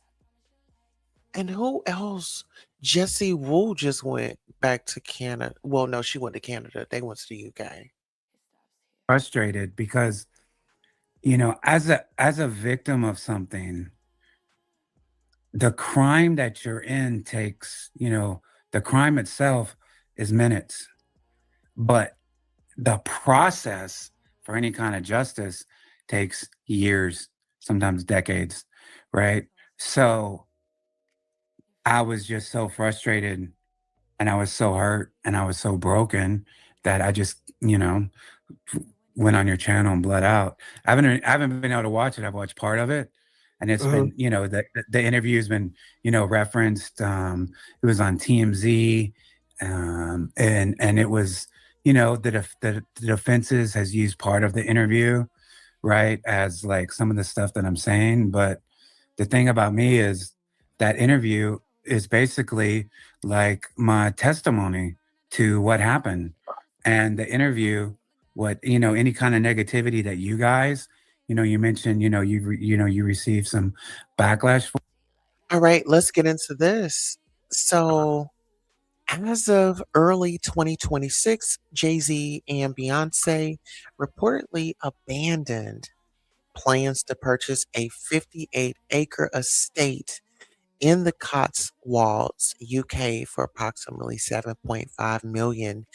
Speaker 1: And who else? Jessie Wu just went back to Canada. Well, no, she went to Canada. They went to the UK.
Speaker 6: frustrated because as a victim of something, the crime that you're in takes, the crime itself is minutes. But the process for any kind of justice takes years, sometimes decades, right? So I was just so frustrated and I was so hurt and I was so broken that I just, went on your channel and bled out. I haven't been able to watch it. I've watched part of it, and it's
Speaker 1: Mhm.
Speaker 6: been, the interview's been, referenced. It was on TMZ, and it was, the defenses has used part of the interview, right, as like some of the stuff that I'm saying. But the thing about me is that interview is basically like my testimony to what happened. And the interview, what, any kind of negativity that you guys, you mentioned, you received some backlash for.
Speaker 1: All right, let's get into this. So, as of early 2026, Jay-Z and Beyonce reportedly abandoned plans to purchase a 58-acre estate in the Cotswolds, UK for approximately 7.5 million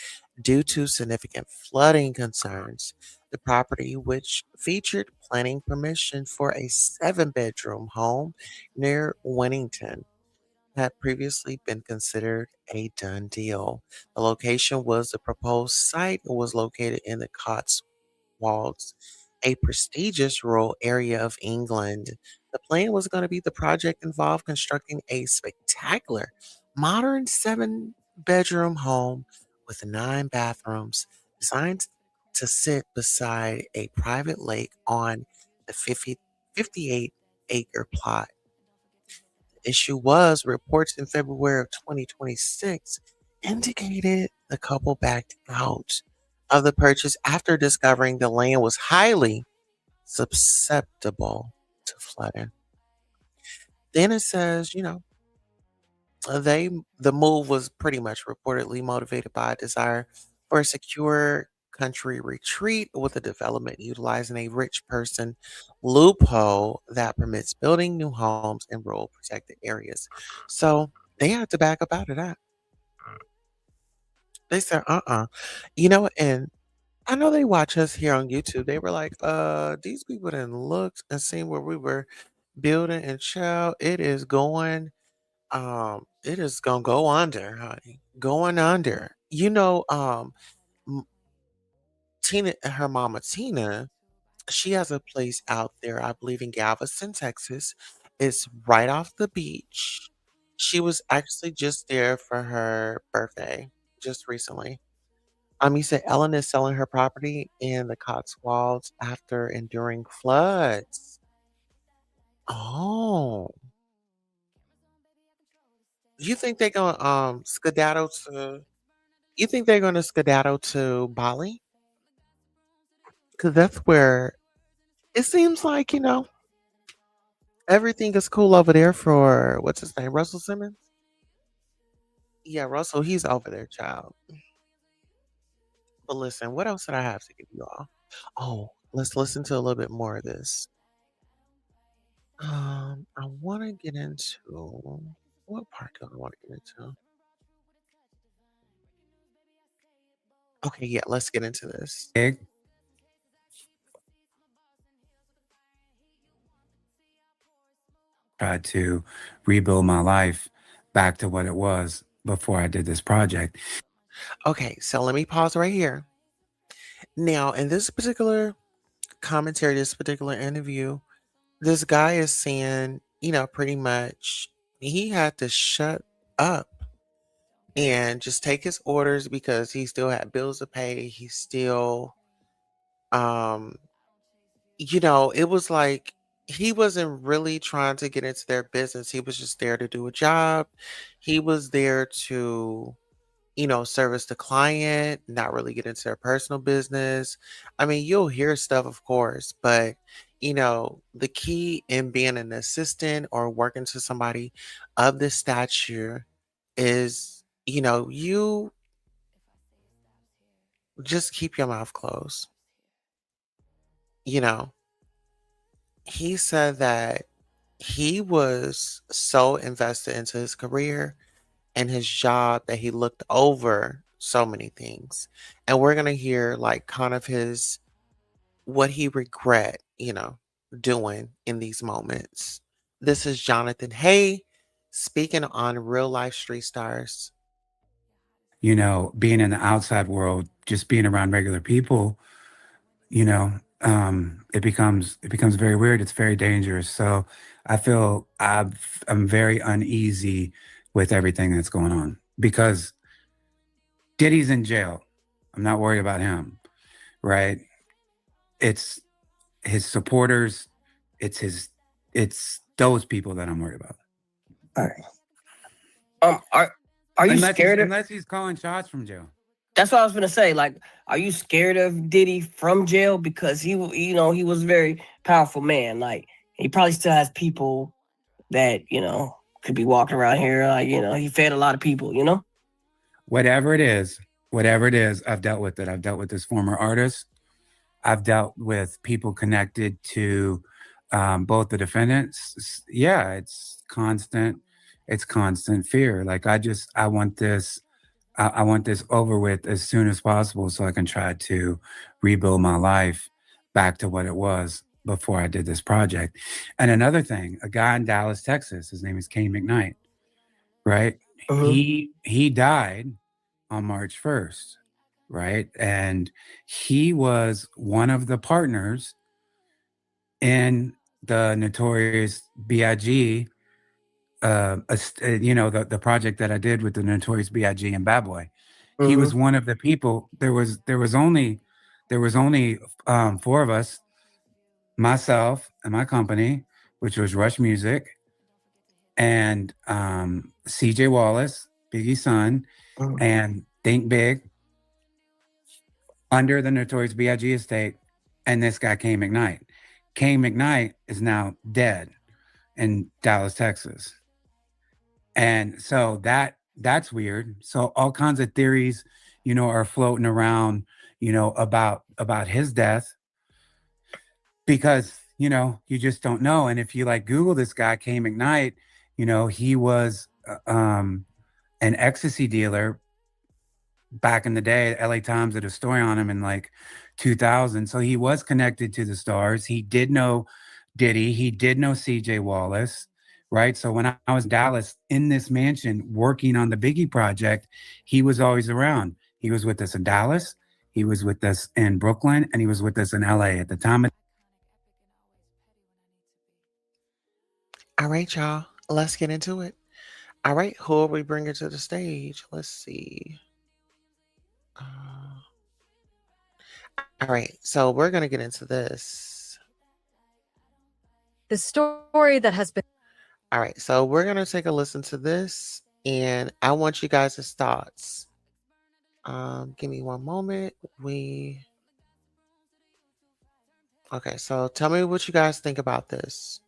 Speaker 1: due to significant flooding concerns. The property, which featured planning permission for a 7-bedroom home near Winnington, had previously been considered a done deal. The location was the proposed site was located in the Cotswolds, a prestigious rural area of England. The plan was going to be the project involved constructing a spectacular modern 7-bedroom home with 9 bathrooms designed to sit beside a private lake on the 58-acre plot. Issue was reports in February of 2026 indicated the couple backed out of the purchase after discovering the land was highly susceptible to flooding. Then it says, they the move was pretty much reportedly motivated by a desire for a secure country retreat with a development utilizing a rich person loophole that permits building new homes in rural protected areas. So they had to back up out of that. They said, and I know they watch us here on YouTube. They were like, these people didn't look and seen where we were building and child, it is gonna go under, honey. Going under. M- Tina, her mama Tina, she has a place out there, I believe in Galveston, Texas. It's right off the beach. She was actually just there for her birthday just recently. You said Ellen is selling her property in the Cotswolds after enduring floods. Oh, you think they're gonna skedaddle to? You think they're gonna skedaddle to Bali? Because that's where it seems like everything is cool over there for what's his name, Russell Simmons. Yeah, Russell, he's over there, child. But listen, what else did I have to give you all? Oh, let's listen to a little bit more of this. I want to get into what part do I want to get into? Okay, yeah, let's get into this.
Speaker 6: Big. Tried to rebuild my life back to what it was before I did this project.
Speaker 1: Okay, so let me pause right here. Now, in this particular commentary, this particular interview, this guy is saying, pretty much he had to shut up and just take his orders because he still had bills to pay. He still, um, it was like he wasn't really trying to get into their business. He was just there to do a job. He was there to service the client, not really get into their personal business. I mean, you'll hear stuff, of course, but the key in being an assistant or working to somebody of this stature is, you just keep your mouth closed. You know, he said that he was so invested into his career and his job that he looked over so many things. And we're going to hear like kind of what he regret, doing in these moments. This is Jonathan Hay speaking on Real Life Street Stars.
Speaker 6: Being in the outside world, just being around regular people, it becomes very weird. It's very dangerous. So I feel I'm very uneasy with everything that's going on because Diddy's in jail. I'm not worried about him, right? It's his supporters. It's those people that I'm worried about.
Speaker 7: All right. Are you scared of?
Speaker 6: Unless he's calling shots from jail?
Speaker 7: That's what I was gonna say. Like, are you scared of Diddy from jail because he was a very powerful man. Like, he probably still has people that could be walking around here. Like, he fed a lot of people.
Speaker 6: Whatever it is, I've dealt with it. I've dealt with this former artist. I've dealt with people connected to both the defendants. Yeah, it's constant. It's constant fear. Like I want this. I want this over with as soon as possible so I can try to rebuild my life back to what it was before I did this project. And another thing, a guy in Dallas, Texas, his name is Kane McKnight, right? He died on March 1st, right? And he was one of the partners in the Notorious B.I.G., the project that I did with the Notorious B.I.G. and Bad Boy. He was one of the people. There was only four of us, myself and my company, which was Rush Music, and CJ Wallace, Biggie's son, and Think Big, under the Notorious B.I.G. estate, and this guy Kane McKnight. Kane McKnight is now dead in Dallas, Texas. And so that's weird. So all kinds of theories, are floating around, about his death because, you just don't know. And if you like Google this guy, Kane McKnight, he was an ecstasy dealer back in the day. LA Times did a story on him in like 2000. So he was connected to the stars. He did know Diddy. He did know CJ Wallace, right? So when I was in Dallas in this mansion working on the Biggie project, he was always around. He was with us in Dallas. He was with us in Brooklyn, and he was with us in LA at the time.
Speaker 1: All right, y'all. Let's get into it. All right, who are we bringing to the stage? Let's see. All right, so we're going to get into this.
Speaker 8: The story that has been...
Speaker 1: All right, so we're going to take a listen to this, and I want you guys' thoughts. Give me one moment. Okay, so tell me what you guys think about this.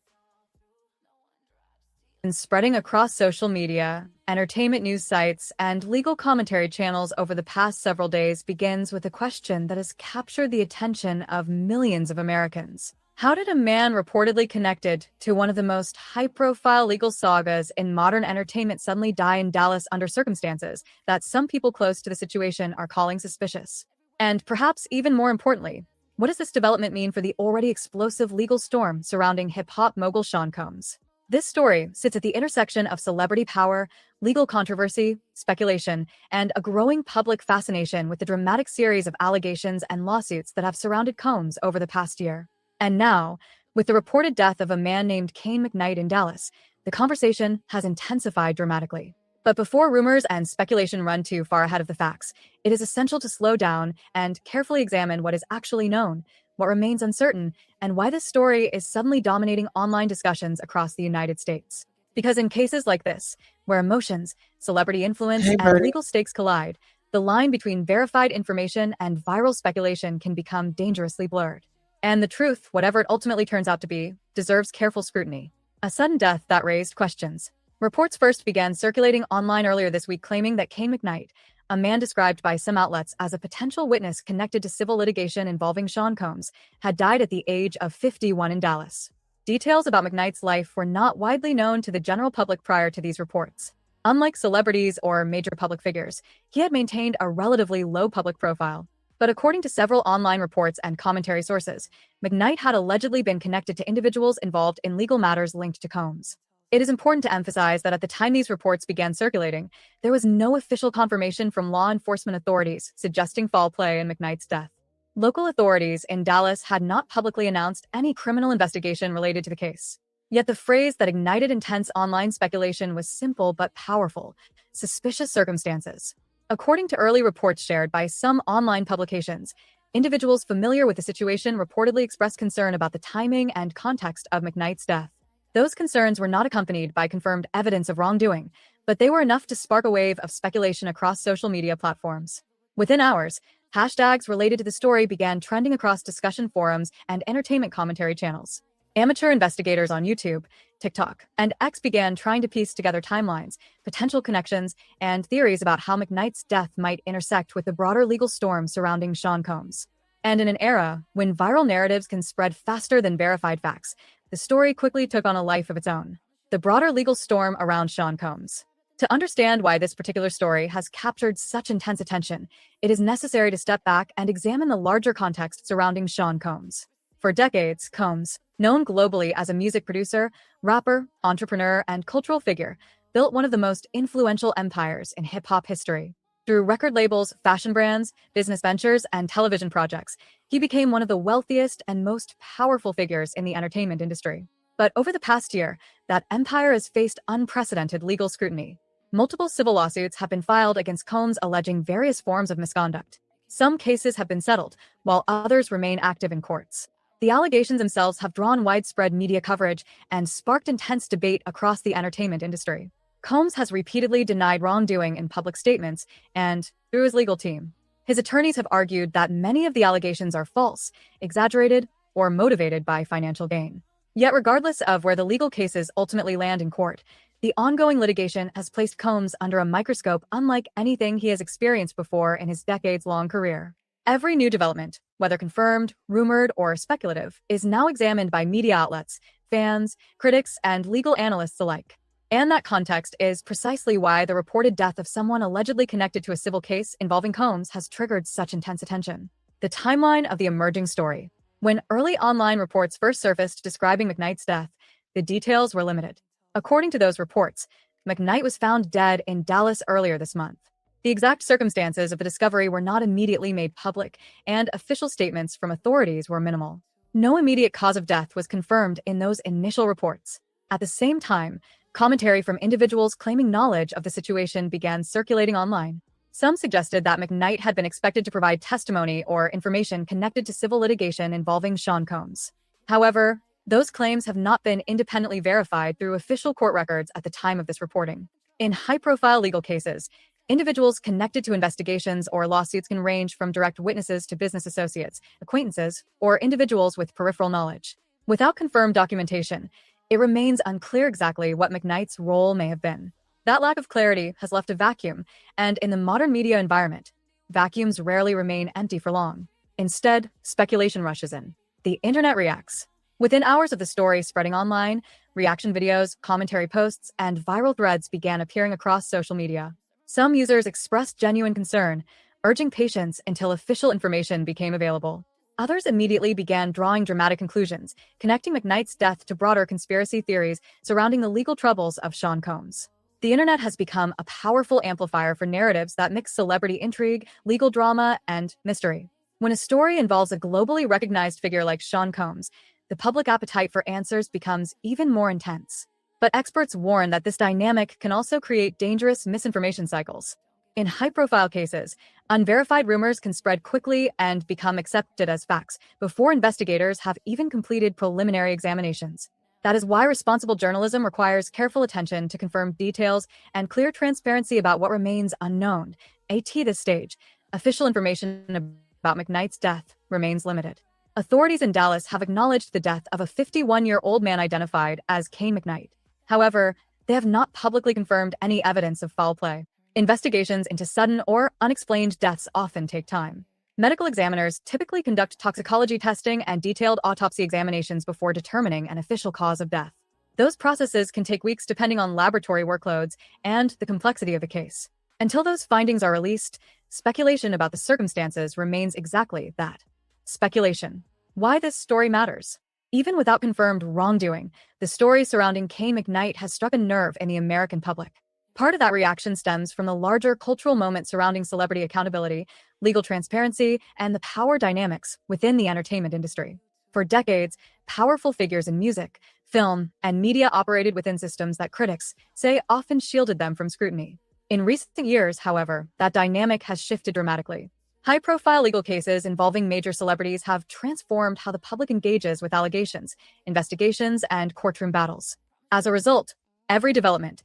Speaker 8: been spreading across social media, entertainment news sites, and legal commentary channels over the past several days begins with a question that has captured the attention of millions of Americans. How did a man reportedly connected to one of the most high-profile legal sagas in modern entertainment suddenly die in Dallas under circumstances that some people close to the situation are calling suspicious? And perhaps even more importantly, what does this development mean for the already explosive legal storm surrounding hip-hop mogul Sean Combs? This story sits at the intersection of celebrity power, legal controversy, speculation, and a growing public fascination with the dramatic series of allegations and lawsuits that have surrounded Combs over the past year. And now, with the reported death of a man named Kane McKnight in Dallas, the conversation has intensified dramatically. But before rumors and speculation run too far ahead of the facts, it is essential to slow down and carefully examine what is actually known, what remains uncertain, and why this story is suddenly dominating online discussions across the United States. Because in cases like this, where emotions, celebrity influence, and legal stakes collide, the line between verified information and viral speculation can become dangerously blurred. And the truth, whatever it ultimately turns out to be, deserves careful scrutiny. A sudden death that raised questions. Reports first began circulating online earlier this week claiming that Kane McKnight, a man described by some outlets as a potential witness connected to civil litigation involving Sean Combs, had died at the age of 51 in Dallas. Details about McKnight's life were not widely known to the general public prior to these reports. Unlike celebrities or major public figures, he had maintained a relatively low public profile. But according to several online reports and commentary sources, McKnight had allegedly been connected to individuals involved in legal matters linked to Combs. It is important to emphasize that at the time these reports began circulating, there was no official confirmation from law enforcement authorities suggesting foul play in McKnight's death. Local authorities in Dallas had not publicly announced any criminal investigation related to the case. Yet the phrase that ignited intense online speculation was simple but powerful: suspicious circumstances. According to early reports shared by some online publications, individuals familiar with the situation reportedly expressed concern about the timing and context of McKnight's death. Those concerns were not accompanied by confirmed evidence of wrongdoing, but they were enough to spark a wave of speculation across social media platforms. Within hours, hashtags related to the story began trending across discussion forums and entertainment commentary channels. Amateur investigators on YouTube, TikTok, and X began trying to piece together timelines, potential connections, and theories about how McKnight's death might intersect with the broader legal storm surrounding Sean Combs. And in an era when viral narratives can spread faster than verified facts, the story quickly took on a life of its own: the broader legal storm around Sean Combs. To understand why this particular story has captured such intense attention, it is necessary to step back and examine the larger context surrounding Sean Combs. For decades, Combs, known globally as a music producer, rapper, entrepreneur, and cultural figure, built one of the most influential empires in hip-hop history. Through record labels, fashion brands, business ventures, and television projects, he became one of the wealthiest and most powerful figures in the entertainment industry. But over the past year, that empire has faced unprecedented legal scrutiny. Multiple civil lawsuits have been filed against Combs alleging various forms of misconduct. Some cases have been settled, while others remain active in courts. The allegations themselves have drawn widespread media coverage and sparked intense debate across the entertainment industry. Combs has repeatedly denied wrongdoing in public statements and through his legal team. His attorneys have argued that many of the allegations are false, exaggerated, or motivated by financial gain. Yet regardless of where the legal cases ultimately land in court, the ongoing litigation has placed Combs under a microscope unlike anything he has experienced before in his decades-long career. Every new development, whether confirmed, rumored, or speculative, is now examined by media outlets, fans, critics, and legal analysts alike. And that context is precisely why the reported death of someone allegedly connected to a civil case involving Combs has triggered such intense attention. The timeline of the emerging story. When early online reports first surfaced describing McKnight's death, the details were limited. According to those reports, McKnight was found dead in Dallas earlier this month. The exact circumstances of the discovery were not immediately made public, and official statements from authorities were minimal. No immediate cause of death was confirmed in those initial reports. At the same time, commentary from individuals claiming knowledge of the situation began circulating online. Some suggested that McKnight had been expected to provide testimony or information connected to civil litigation involving Sean Combs. However, those claims have not been independently verified through official court records at the time of this reporting. In high-profile legal cases, individuals connected to investigations or lawsuits can range from direct witnesses to business associates, acquaintances, or individuals with peripheral knowledge. Without confirmed documentation, it remains unclear exactly what McKnight's role may have been. That lack of clarity has left a vacuum, and in the modern media environment, vacuums rarely remain empty for long. Instead, speculation rushes in. The internet reacts. Within hours of the story spreading online, reaction videos, commentary posts, and viral threads began appearing across social media. Some users expressed genuine concern, urging patience until official information became available. Others immediately began drawing dramatic conclusions, connecting McKnight's death to broader conspiracy theories surrounding the legal troubles of Sean Combs. The internet has become a powerful amplifier for narratives that mix celebrity intrigue, legal drama, and mystery. When a story involves a globally recognized figure like Sean Combs, the public appetite for answers becomes even more intense. But experts warn that this dynamic can also create dangerous misinformation cycles. In high-profile cases, unverified rumors can spread quickly and become accepted as facts before investigators have even completed preliminary examinations. That is why responsible journalism requires careful attention to confirm details and clear transparency about what remains unknown. At this stage, official information about McKnight's death remains limited. Authorities in Dallas have acknowledged the death of a 51-year-old man identified as Kane McKnight. However, they have not publicly confirmed any evidence of foul play. Investigations into sudden or unexplained deaths often take time. Medical examiners typically conduct toxicology testing and detailed autopsy examinations before determining an official cause of death. Those processes can take weeks depending on laboratory workloads and the complexity of the case. Until those findings are released, speculation about the circumstances remains exactly that. Speculation. Why this story matters. Even without confirmed wrongdoing, the story surrounding Kay McKnight has struck a nerve in the American public. Part of that reaction stems from the larger cultural moment surrounding celebrity accountability, legal transparency, and the power dynamics within the entertainment industry. For decades, powerful figures in music, film, and media operated within systems that critics say often shielded them from scrutiny. In recent years, however, that dynamic has shifted dramatically. High-profile legal cases involving major celebrities have transformed how the public engages with allegations, investigations, and courtroom battles. As a result, every development,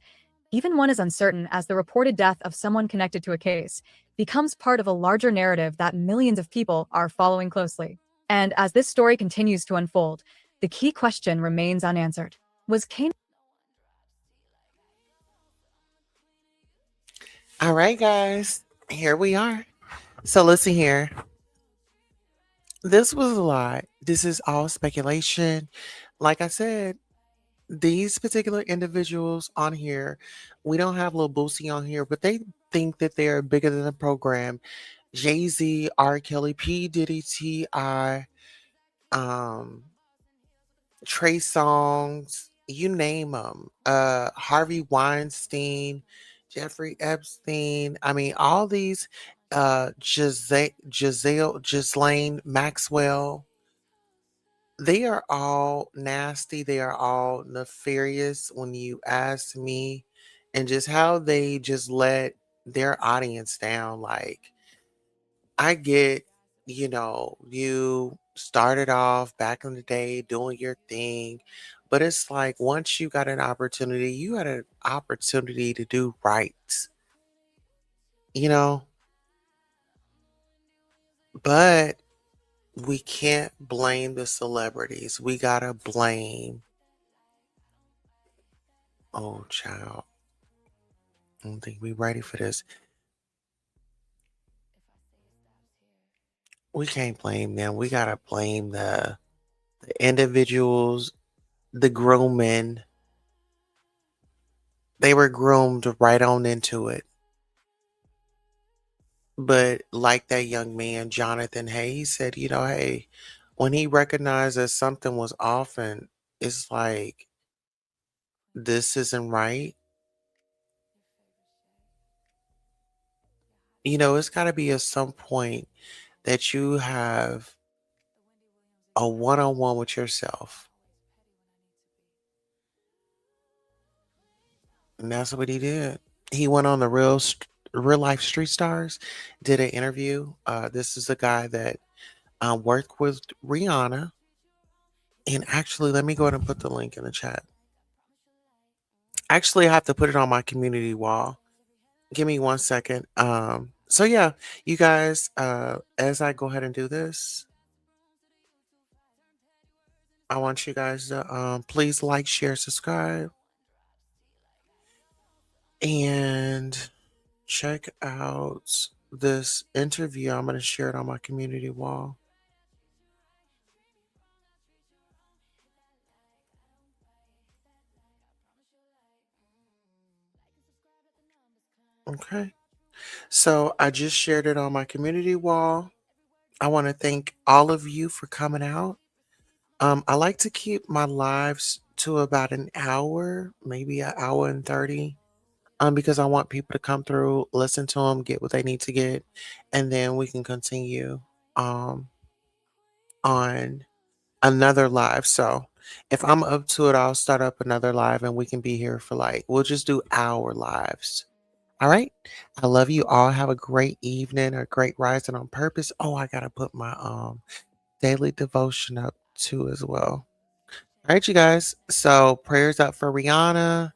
Speaker 8: even one as uncertain as the reported death of someone connected to a case, becomes part of a larger narrative that millions of people are following closely. And as this story continues to unfold, the key question remains unanswered. Was Kay...
Speaker 1: All right, guys, here we are. So listen here. This was a lot. This is all speculation. Like I said, these particular individuals on here, we don't have Lil Boosie on here, but they think that they're bigger than the program. Jay-Z, R. Kelly, P. Diddy, T.I., um, Trey Songz, you name them. Harvey Weinstein, Jeffrey Epstein. I mean, all these, Ghislaine Maxwell, they are all nasty. They are all nefarious when you ask me, and just how they just let their audience down. Like, I get, you started off back in the day doing your thing, but it's like once you got an opportunity, you had an opportunity to do right, you know? But we can't blame the celebrities. We gotta blame, oh, child. I don't think we ready for this. We can't blame them. We gotta blame the individuals, the grooming. They were groomed right on into it. But like that young man, Jonathan Hayes said, hey, when he recognized that something was off and it's like, this isn't right, it's got to be at some point that you have a one on one with yourself. And that's what he did. He went on the real life Street Stars, did an interview. This is a guy that worked with Rihanna. And actually, let me go ahead and put the link in the chat. Actually, I have to put it on my community wall. Give me 1 second. So yeah, you guys, as I go ahead and do this, I want you guys to please like, share, subscribe, and check out this interview. I'm going to share it on my community wall. Okay. So I just shared it on my community wall. I want to thank all of you for coming out. I like to keep my lives to about an hour, maybe an hour and 30, because I want people to come through, listen to them, get what they need to get, and then we can continue um, on another live. So if I'm up to it, I'll start up another live and we can be here for we'll just do hour lives. All right. I love you all. Have a great evening or great rising on purpose. Oh, I gotta put my daily devotion up too as well. All right, you guys. So prayers up for Rihanna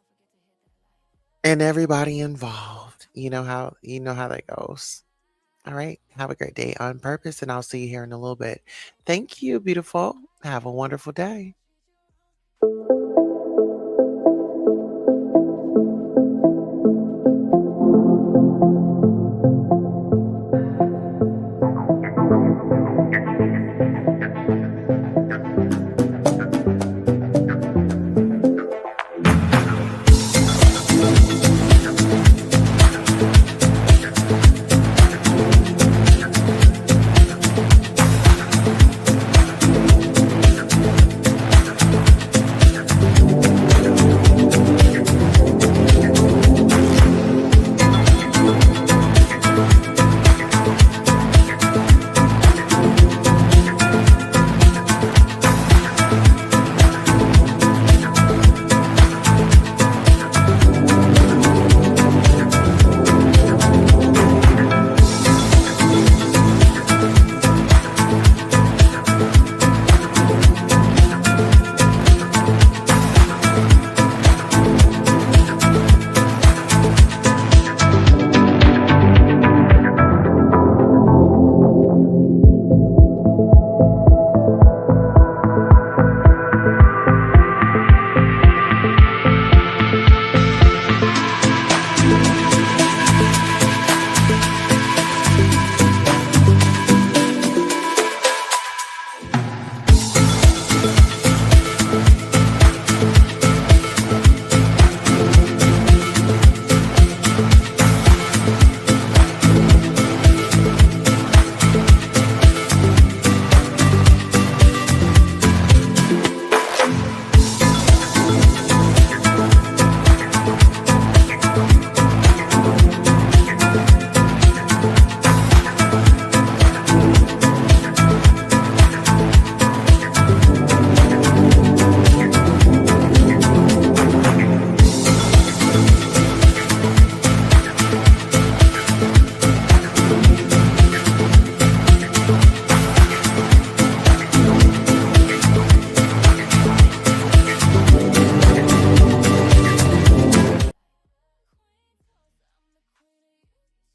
Speaker 1: and everybody involved. You know how that goes. All right. Have a great day on purpose, and I'll see you here in a little bit. Thank you, beautiful. Have a wonderful day.